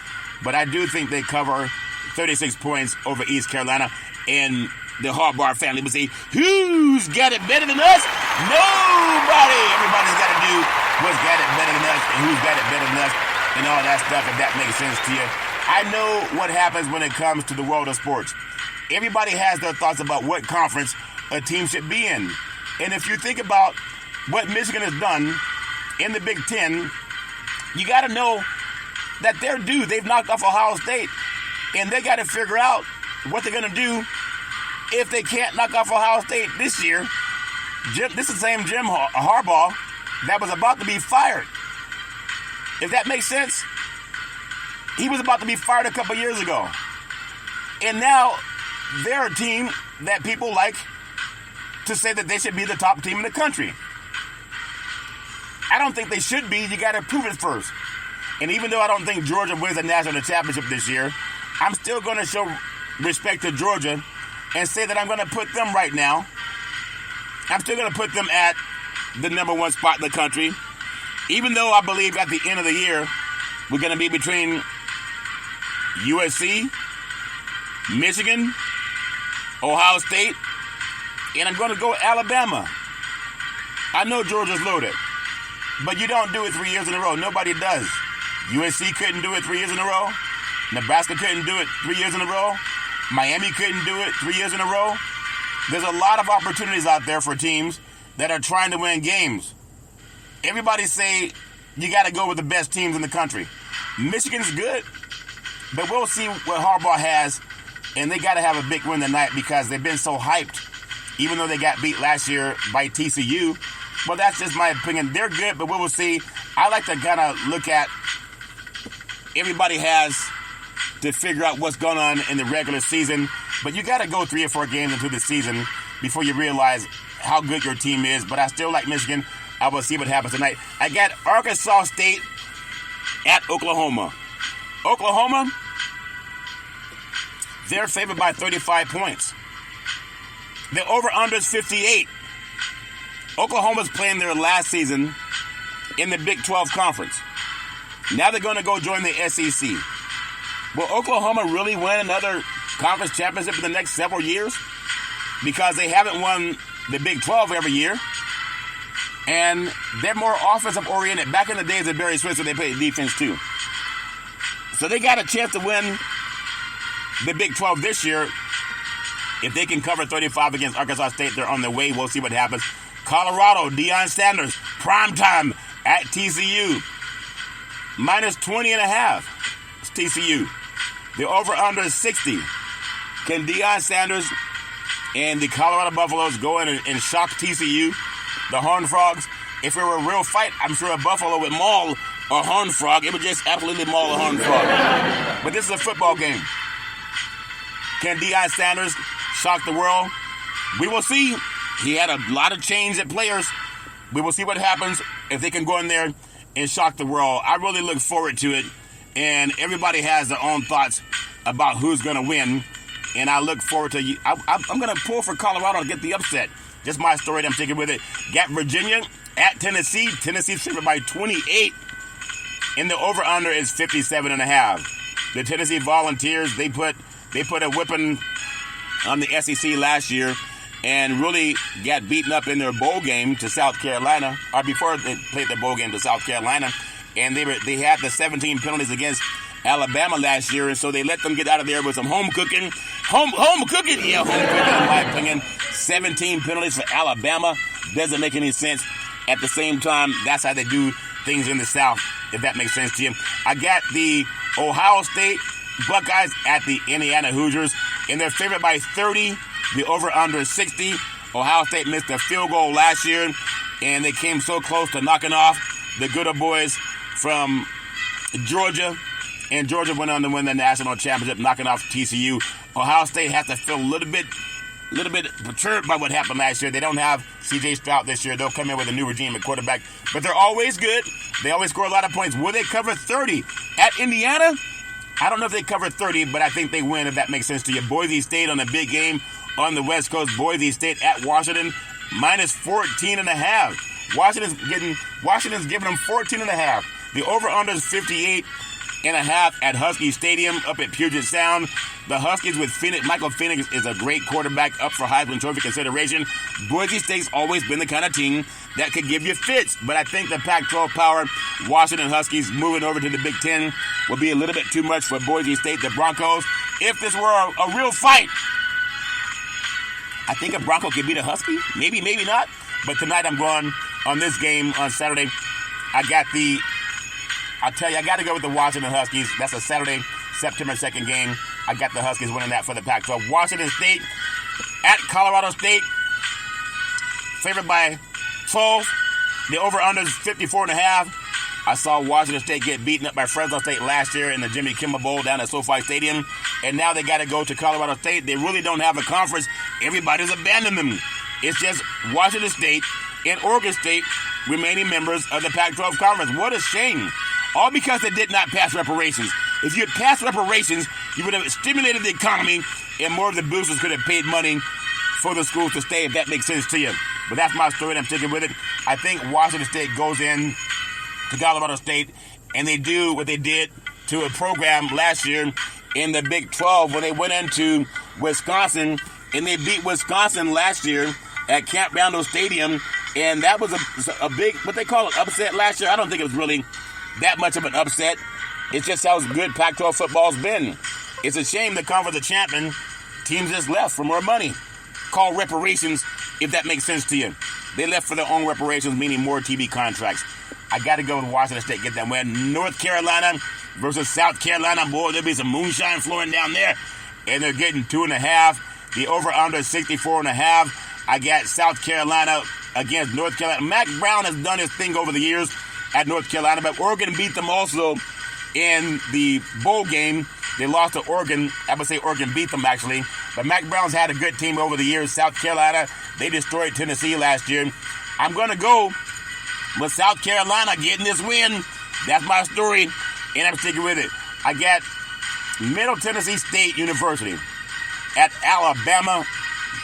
But I do think they cover 36 points over East Carolina, and the Harbaugh family would say, who's got it better than us? Nobody. Everybody's got to do what's got it better than us and who's got it better than us and all that stuff, if that makes sense to you. I know what happens when it comes to the world of sports. Everybody has their thoughts about what conference a team should be in. And if you think about what Michigan has done in the Big Ten, you got to know that they're due. They've knocked off Ohio State. And they got to figure out what they're going to do if they can't knock off Ohio State this year. This is the same Jim Harbaugh that was about to be fired. If that makes sense, he was about to be fired a couple years ago. And now they're a team that people like to say that they should be the top team in the country. I don't think they should be. You got to prove it first. And even though I don't think Georgia wins the national championship this year, I'm still going to show respect to Georgia and say that I'm going to put them right now. I'm still going to put them at the number 1 spot in the country, even though I believe at the end of the year, we're going to be between USC, Michigan, Ohio State, and I'm going to go Alabama. I know Georgia's loaded, but you don't do it 3 years in a row. Nobody does. USC couldn't do it 3 years in a row. Nebraska couldn't do it 3 years in a row. Miami couldn't do it 3 years in a row. There's a lot of opportunities out there for teams that are trying to win games. Everybody say you got to go with the best teams in the country. Michigan's good, but we'll see what Harbaugh has, and they got to have a big win tonight because they've been so hyped, even though they got beat last year by TCU. Well, that's just my opinion. They're good, but we will see. I like to kind of look at everybody has to figure out what's going on in the regular season, but you got to go 3 or 4 games into the season before you realize how good your team is. But I still like Michigan. I will see what happens tonight. I got Arkansas State at Oklahoma. Oklahoma, They're favored by 35 points. The over-under is 58. Oklahoma's playing their last season in the Big 12 Conference. Now they're going to go join the SEC. Will Oklahoma really win another conference championship in the next several years? Because they haven't won the Big 12 every year. And they're more offensive-oriented. Back in the days of Barry Switzer, they played defense too. So they got a chance to win the Big 12 this year. If they can cover 35 against Arkansas State, they're on their way. We'll see what happens. Colorado, Deion Sanders, primetime at TCU. Minus 20.5. It's TCU. The over-under is 60. Can Deion Sanders and the Colorado Buffaloes go in and shock TCU, the Horned Frogs? If it were a real fight, I'm sure a Buffalo would maul a Horned Frog. It would just absolutely maul a Horned Frog. But this is a football game. Can Deion Sanders shock the world? We will see. He had a lot of change at players. We will see what happens if they can go in there and shock the world. I really look forward to it. And everybody has their own thoughts about who's going to win. And I look forward to you. I'm going to pull for Colorado to get the upset. Just my story that I'm taking with it. Got Virginia at Tennessee. Tennessee's favored by 28. And the over-under is 57.5. The Tennessee Volunteers, they put a whipping on the SEC last year and really got beaten up in their bowl game to South Carolina, or before they played their bowl game to South Carolina, and they had the 17 penalties against Alabama last year, and so they let them get out of there with some home cooking. Home cooking, in my opinion. 17 penalties for Alabama doesn't make any sense. At the same time, that's how they do things in the South, if that makes sense to you. I got the Ohio State Buckeyes at the Indiana Hoosiers, and they're favored by 30. The over-under is 60. Ohio State missed a field goal last year, and they came so close to knocking off the good old boys from Georgia, and Georgia went on to win the national championship, knocking off TCU. Ohio State has to feel a little bit perturbed by what happened last year. They don't have C.J. Stroud this year. They'll come in with a new regime at quarterback, but they're always good. They always score a lot of points. Will they cover 30 at Indiana? I don't know if they cover 30, but I think they win, if that makes sense to you. Boise State on a big game on the West Coast. Boise State at Washington, minus 14.5. Washington's giving them 14.5. The over-under is 58.5 at Husky Stadium up at Puget Sound. The Huskies with Michael Penix is a great quarterback up for Heisman Trophy consideration. Boise State's always been the kind of team that could give you fits, but I think the Pac-12 power, Washington Huskies moving over to the Big Ten, will be a little bit too much for Boise State. The Broncos, if this were a real fight, I think a Bronco could beat a Husky. Maybe, maybe not. But tonight I'm going on this game on Saturday. I got to go with the Washington Huskies. That's a Saturday, September 2nd game. I got the Huskies winning that for the Pac-12. Washington State at Colorado State, favored by 12. The over-under is 54.5. I saw Washington State get beaten up by Fresno State last year in the Jimmy Kimmel Bowl down at SoFi Stadium, and now they got to go to Colorado State. They really don't have a conference. Everybody's abandoned them. It's just Washington State and Oregon State remaining members of the Pac-12 Conference. What a shame. All because they did not pass reparations. If you had passed reparations, you would have stimulated the economy, and more of the boosters could have paid money for the schools to stay, if that makes sense to you. But that's my story, and I'm sticking with it. I think Washington State goes in to Colorado State, and they do what they did to a program last year in the Big 12 when they went into Wisconsin, and they beat Wisconsin last year at Camp Randall Stadium, and that was a big, what they call an upset last year. I don't think it was really that much of an upset. It's just how good Pac-12 football's been. It's a shame the Conference of Champions teams just left for more money. Called reparations, if that makes sense to you. They left for their own reparations, meaning more TV contracts. I got to go to Washington State, get that win. North Carolina versus South Carolina. Boy, there'll be some moonshine flowing down there. And they're getting 2.5. The over-under is 64.5. I got South Carolina against North Carolina. Mac Brown has done his thing over the years at North Carolina, but Oregon beat them also in the bowl game. They lost to Oregon. I would say Oregon beat them, actually. But Mac Brown's had a good team over the years. South Carolina, they destroyed Tennessee last year. I'm going to go with South Carolina getting this win. That's my story, and I'm sticking with it. I got Middle Tennessee State University. at Alabama.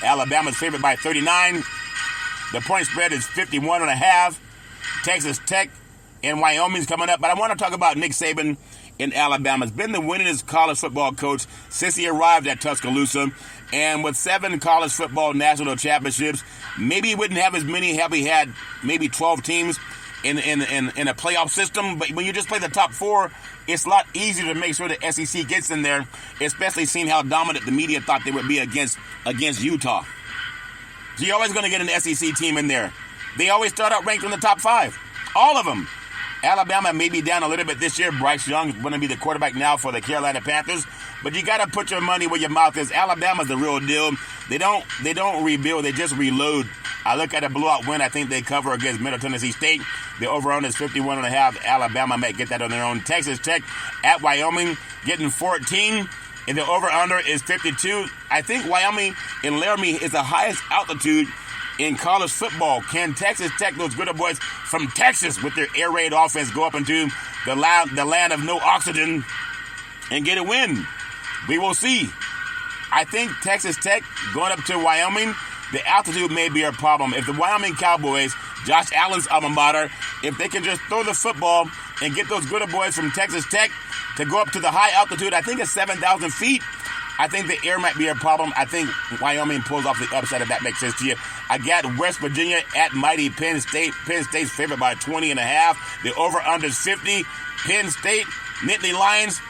Alabama's favored by 39. The point spread is 51.5. Texas Tech and Wyoming's coming up. But I want to talk about Nick Saban in Alabama. He's been the winningest college football coach since he arrived at Tuscaloosa. And with 7 college football national championships, maybe he wouldn't have as many, have he had maybe 12 teams in a playoff system. But when you just play the top 4, it's a lot easier to make sure the SEC gets in there, especially seeing how dominant the media thought they would be against Utah. So you're always going to get an SEC team in there. They always start out ranked in the top 5. All of them. Alabama may be down a little bit this year. Bryce Young is going to be the quarterback now for the Carolina Panthers. But you got to put your money where your mouth is. Alabama's the real deal. They don't rebuild. They just reload. I look at a blowout win. I think they cover against Middle Tennessee State. The over-under is 51.5. Alabama might get that on their own. Texas Tech at Wyoming getting 14. And the over-under is 52. I think Wyoming in Laramie is the highest altitude in college football. Can Texas Tech, those good boys from Texas with their air raid offense, go up into the land of no oxygen and get a win? We will see. I think Texas Tech going up to Wyoming, the altitude may be a problem. If the Wyoming Cowboys, Josh Allen's alma mater, if they can just throw the football and get those good boys from Texas Tech to go up to the high altitude, I think it's 7,000 feet. I think the air might be a problem. I think Wyoming pulls off the upside if that makes sense to you. I got West Virginia at mighty Penn State. Penn State's favored by 20.5. The over-under is 50. Penn State, Nittany Lions,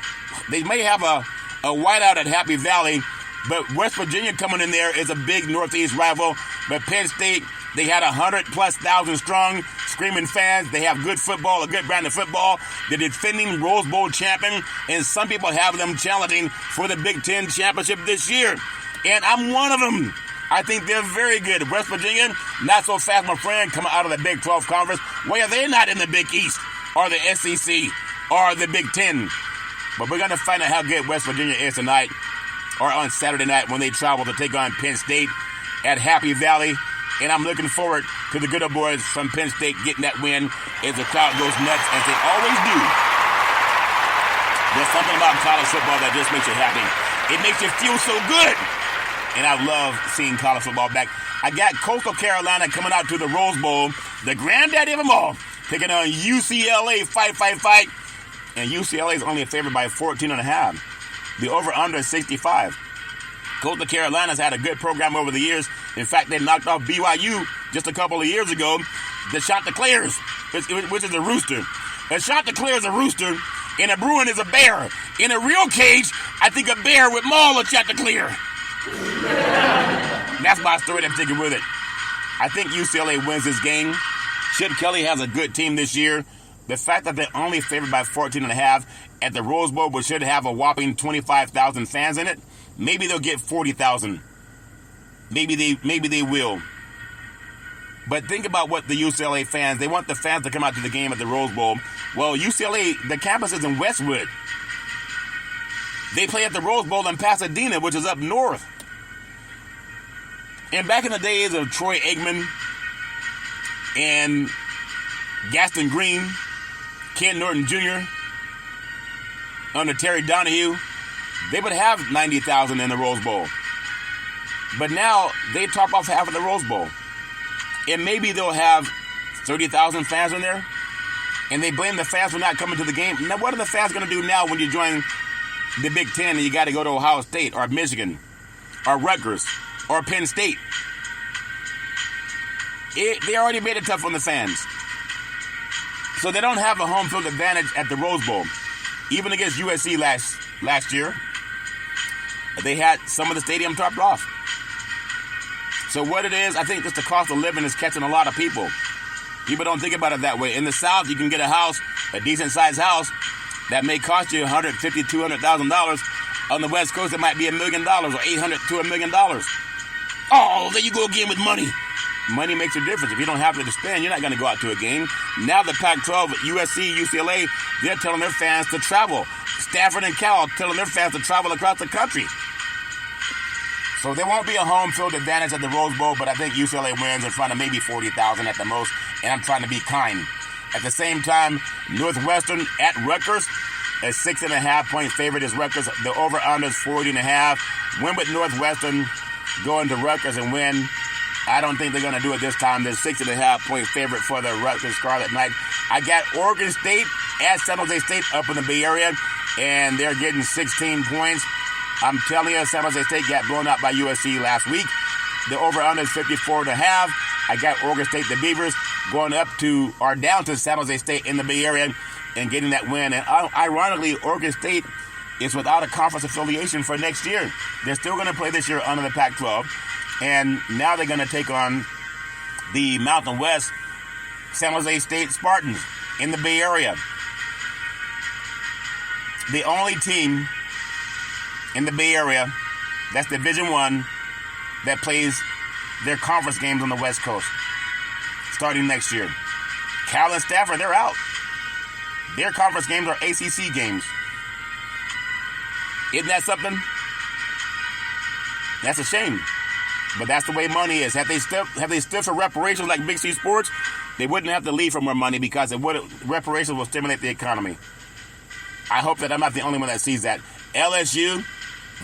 they may have a whiteout at Happy Valley, but West Virginia coming in there is a big Northeast rival. But Penn State, they had 100,000+ strong screaming fans. They have good football, a good brand of football. The defending Rose Bowl champion, and some people have them challenging for the Big Ten championship this year. And I'm one of them. I think they're very good. West Virginia, not so fast, my friend, coming out of the Big 12 conference. Why are they not in the Big East or the SEC or the Big 10? But we're going to find out how good West Virginia is tonight or on Saturday night when they travel to take on Penn State at Happy Valley. And I'm looking forward to the good old boys from Penn State getting that win as the crowd goes nuts, as they always do. There's something about college football that just makes you happy. It makes you feel so good. And I love seeing college football back. I got Coastal Carolina coming out to the Rose Bowl, the granddaddy of them all, taking on UCLA, fight. And UCLA is only favored by 14.5. The over-under is 65. Coastal Carolina's had a good program over the years. In fact, they knocked off BYU just a couple of years ago. The Chanticleers, which is a rooster. A Chanticleer is a rooster, and a Bruin is a bear. In a real cage, I think a bear would maul a Chanticleer. That's my story I'm taking with it. I think UCLA wins this game. Chip Kelly has a good team this year. The fact that they're only favored by 14.5 at the Rose Bowl, which should have a whopping 25,000 fans in it, maybe they'll get 40,000. Maybe they will. But think about what the UCLA fans, they want the fans to come out to the game at the Rose Bowl. Well, UCLA, the campus is in Westwood. They play at the Rose Bowl in Pasadena, which is up north. And back in the days of Troy Aikman and Gaston Green, Ken Norton Jr., under Terry Donahue, they would have 90,000 in the Rose Bowl. But now they top off half of the Rose Bowl. And maybe they'll have 30,000 fans in there. And they blame the fans for not coming to the game. Now, what are the fans going to do now when you join the Big Ten and you got to go to Ohio State or Michigan or Rutgers or Penn State? They already made it tough on the fans. So they don't have a home field advantage at the Rose Bowl. Even against USC last year, they had some of the stadium topped off. So what it is, I think just the cost of living is catching a lot of people. People don't think about it that way. In the South, you can get a house, a decent-sized house, that may cost you $150,000, $200,000. On the West Coast, it might be $1 million or $800,000 to $1 million. Oh, there you go again with money. Money makes a difference. If you don't have to spend, you're not going to go out to a game. Now the Pac-12, USC, UCLA, they're telling their fans to travel. Stanford and Cal telling their fans to travel across the country. So there won't be a home field advantage at the Rose Bowl, but I think UCLA wins in front of maybe 40,000 at the most, and I'm trying to be kind. At the same time, Northwestern at Rutgers, a 6.5-point favorite is Rutgers. The over-under is 40.5. win with Northwestern, go into Rutgers and win. I don't think they're going to do it this time. They're 6.5-point favorite for the Rutgers Scarlet Knights. I got Oregon State at San Jose State up in the Bay Area, and they're getting 16 points. I'm telling you, San Jose State got blown out by USC last week. The over-under is 54.5. I got Oregon State, the Beavers, going down to San Jose State in the Bay Area and getting that win. And ironically, Oregon State is without a conference affiliation for next year. They're still going to play this year under the Pac-12. And now they're going to take on the Mountain West San Jose State Spartans in the Bay Area. The only team in the Bay Area that's Division I that plays their conference games on the West Coast starting next year. Cal and Stafford, they're out. Their conference games are ACC games. Isn't that something? That's a shame. But that's the way money is. Have they stood for reparations like Big C Sports, they wouldn't have to leave for more money because reparations will stimulate the economy. I hope that I'm not the only one that sees that. LSU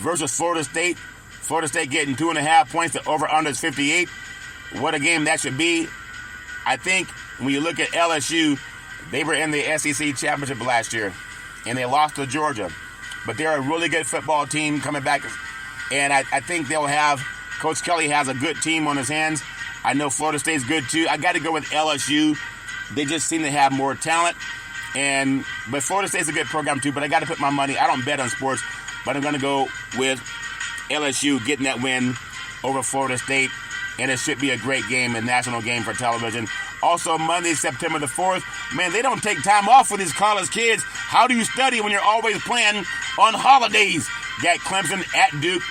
versus Florida State. Florida State getting 2.5 points. The over-under is 58. What a game that should be. I think when you look at LSU, they were in the SEC championship last year, and they lost to Georgia. But they're a really good football team coming back, and I think they'll have – Coach Kelly has a good team on his hands. I know Florida State's good too. I got to go with LSU. They just seem to have more talent. But Florida State's a good program too, but I got to put my money. I don't bet on sports, but I'm going to go with LSU getting that win over Florida State, and it should be a great game, a national game for television. Also, Monday, September the 4th. Man, they don't take time off for these college kids. How do you study when you're always playing on holidays? Got Clemson at Duke.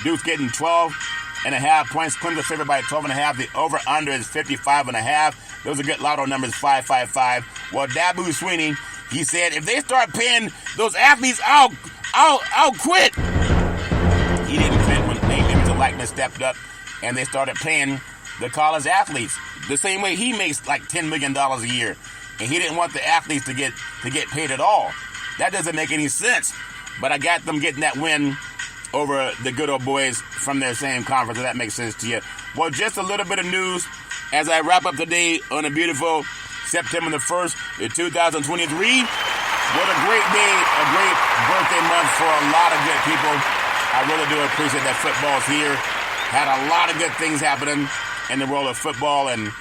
Duke's getting 12.5 points. Clemson favored by 12.5. The over-under is 55.5. Those are good lotto numbers, 555. Well, Dabu Sweeney, he said, if they start paying those athletes, I'll quit. He didn't quit when name, image, and likeness stepped up, and they started paying the college athletes the same way he makes like $10 million a year. And he didn't want the athletes to get paid at all. That doesn't make any sense. But I got them getting that win over the good old boys from their same conference, if that makes sense to you. Well, just a little bit of news as I wrap up today on a beautiful September the 1st in 2023. What a great day, a great birthday month for a lot of good people. I really do appreciate that football's here. Had a lot of good things happening in the world of football, and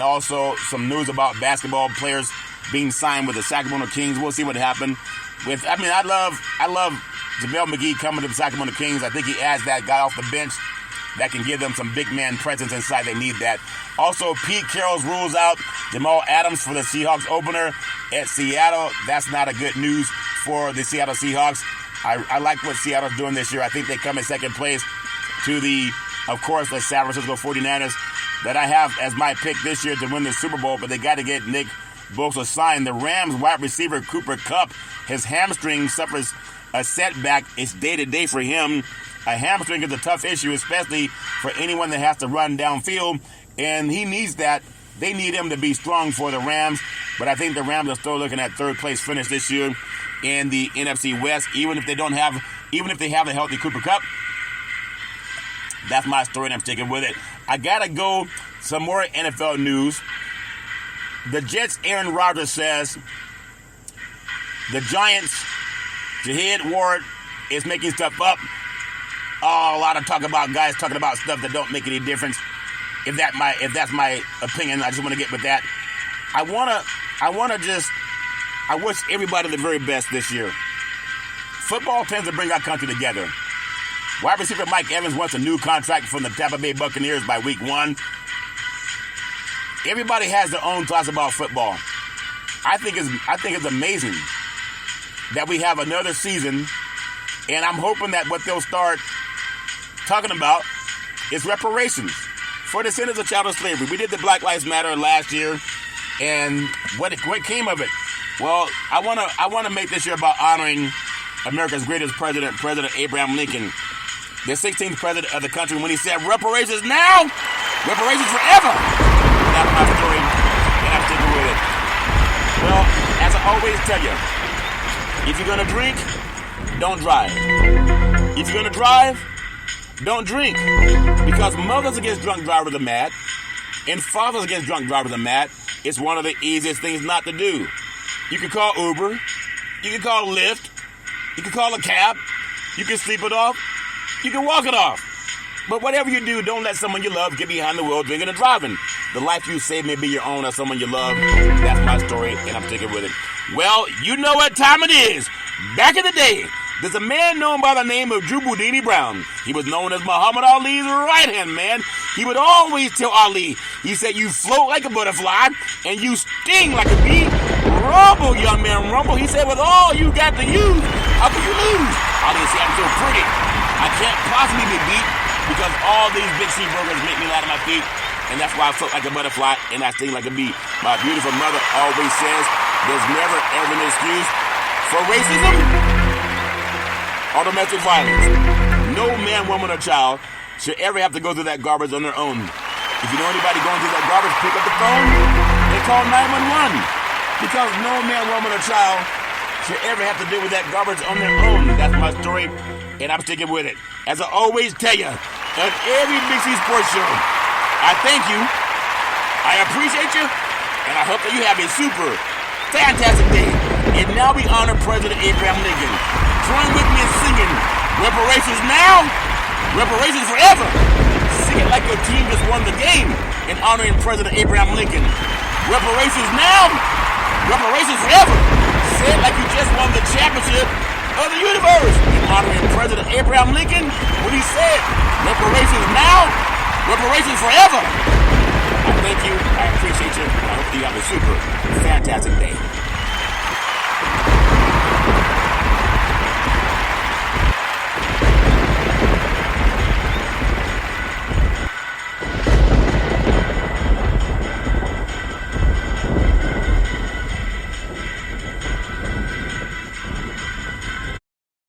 also some news about basketball players being signed with the Sacramento Kings. We'll see what happens. I love JaVale McGee coming to the Sacramento Kings. I think he adds that guy off the bench that can give them some big man presence inside. They need that. Also, Pete Carroll rules out Jamal Adams for the Seahawks opener at Seattle. That's not a good news for the Seattle Seahawks. I like what Seattle's doing this year. I think they come in second place to the San Francisco 49ers that I have as my pick this year to win the Super Bowl, but they got to get Nick Bosa signed. The Rams wide receiver Cooper Kupp, his hamstring suffers a setback. It's day-to-day for him. A hamstring is a tough issue, especially for anyone that has to run downfield, and he needs that. They need him to be strong for the Rams, but I think the Rams are still looking at third-place finish this year in the NFC West, even if they have a healthy Cooper Kupp. That's my story, and I'm sticking with it. I got to go some more NFL news. The Jets' Aaron Rodgers says the Giants' Jahid Ward is making stuff up. Oh, a lot of talk about guys talking about stuff that don't make any difference. If that's my opinion, I just want to get with that. I wish everybody the very best this year. Football tends to bring our country together. Wide receiver Mike Evans wants a new contract from the Tampa Bay Buccaneers by week 1. Everybody has their own thoughts about football. I think it's amazing that we have another season, and I'm hoping that what they'll start talking about is reparations for the descendants of chattel slavery. We did the Black Lives Matter last year, and what came of it? Well, I want to make this year about honoring America's greatest president, President Abraham Lincoln, the 16th president of the country, when he said, reparations now, reparations forever. That's my story, and I'm sticking with it. Well, as I always tell you, if you're going to drink, don't drive. If you're going to drive, don't drink. Because mothers against drunk drivers are mad, and fathers against drunk drivers are mad. It's one of the easiest things not to do. You can call Uber, you can call Lyft, you can call a cab, you can sleep it off, you can walk it off. But whatever you do, don't let someone you love get behind the wheel drinking and driving. The life you save may be your own or someone you love. That's my story, and I'm sticking with it. Well, you know what time it is. Back in the day, there's a man known by the name of Drew Boudini Brown. He was known as Muhammad Ali's right-hand man. He would always tell Ali, he said, you float like a butterfly, and you sting like a bee. Rumble, young man, rumble. He said, with all you got to use, how can you lose? Ali said, I'm so pretty. I can't possibly be beat because all these big sea burgers make me land on my feet. And that's why I float like a butterfly and I sting like a bee. My beautiful mother always says there's never ever an excuse for racism or domestic violence. No man, woman, or child should ever have to go through that garbage on their own. If you know anybody going through that garbage, pick up the phone and call 911. Because no man, woman, or child should ever have to deal with that garbage on their own. That's my story, and I'm sticking with it. As I always tell you, on every Big C Sports Show, I thank you, I appreciate you, and I hope that you have a super, fantastic day. And now we honor President Abraham Lincoln. Join with me in singing Reparations now, Reparations forever. Sing it like your team just won the game in honoring President Abraham Lincoln. Reparations now, Reparations forever. Say it like you just won the championship of the universe in honoring President Abraham Lincoln when he said, reparations now, reparations forever. I thank you, I appreciate you, and I hope you have a super fantastic day.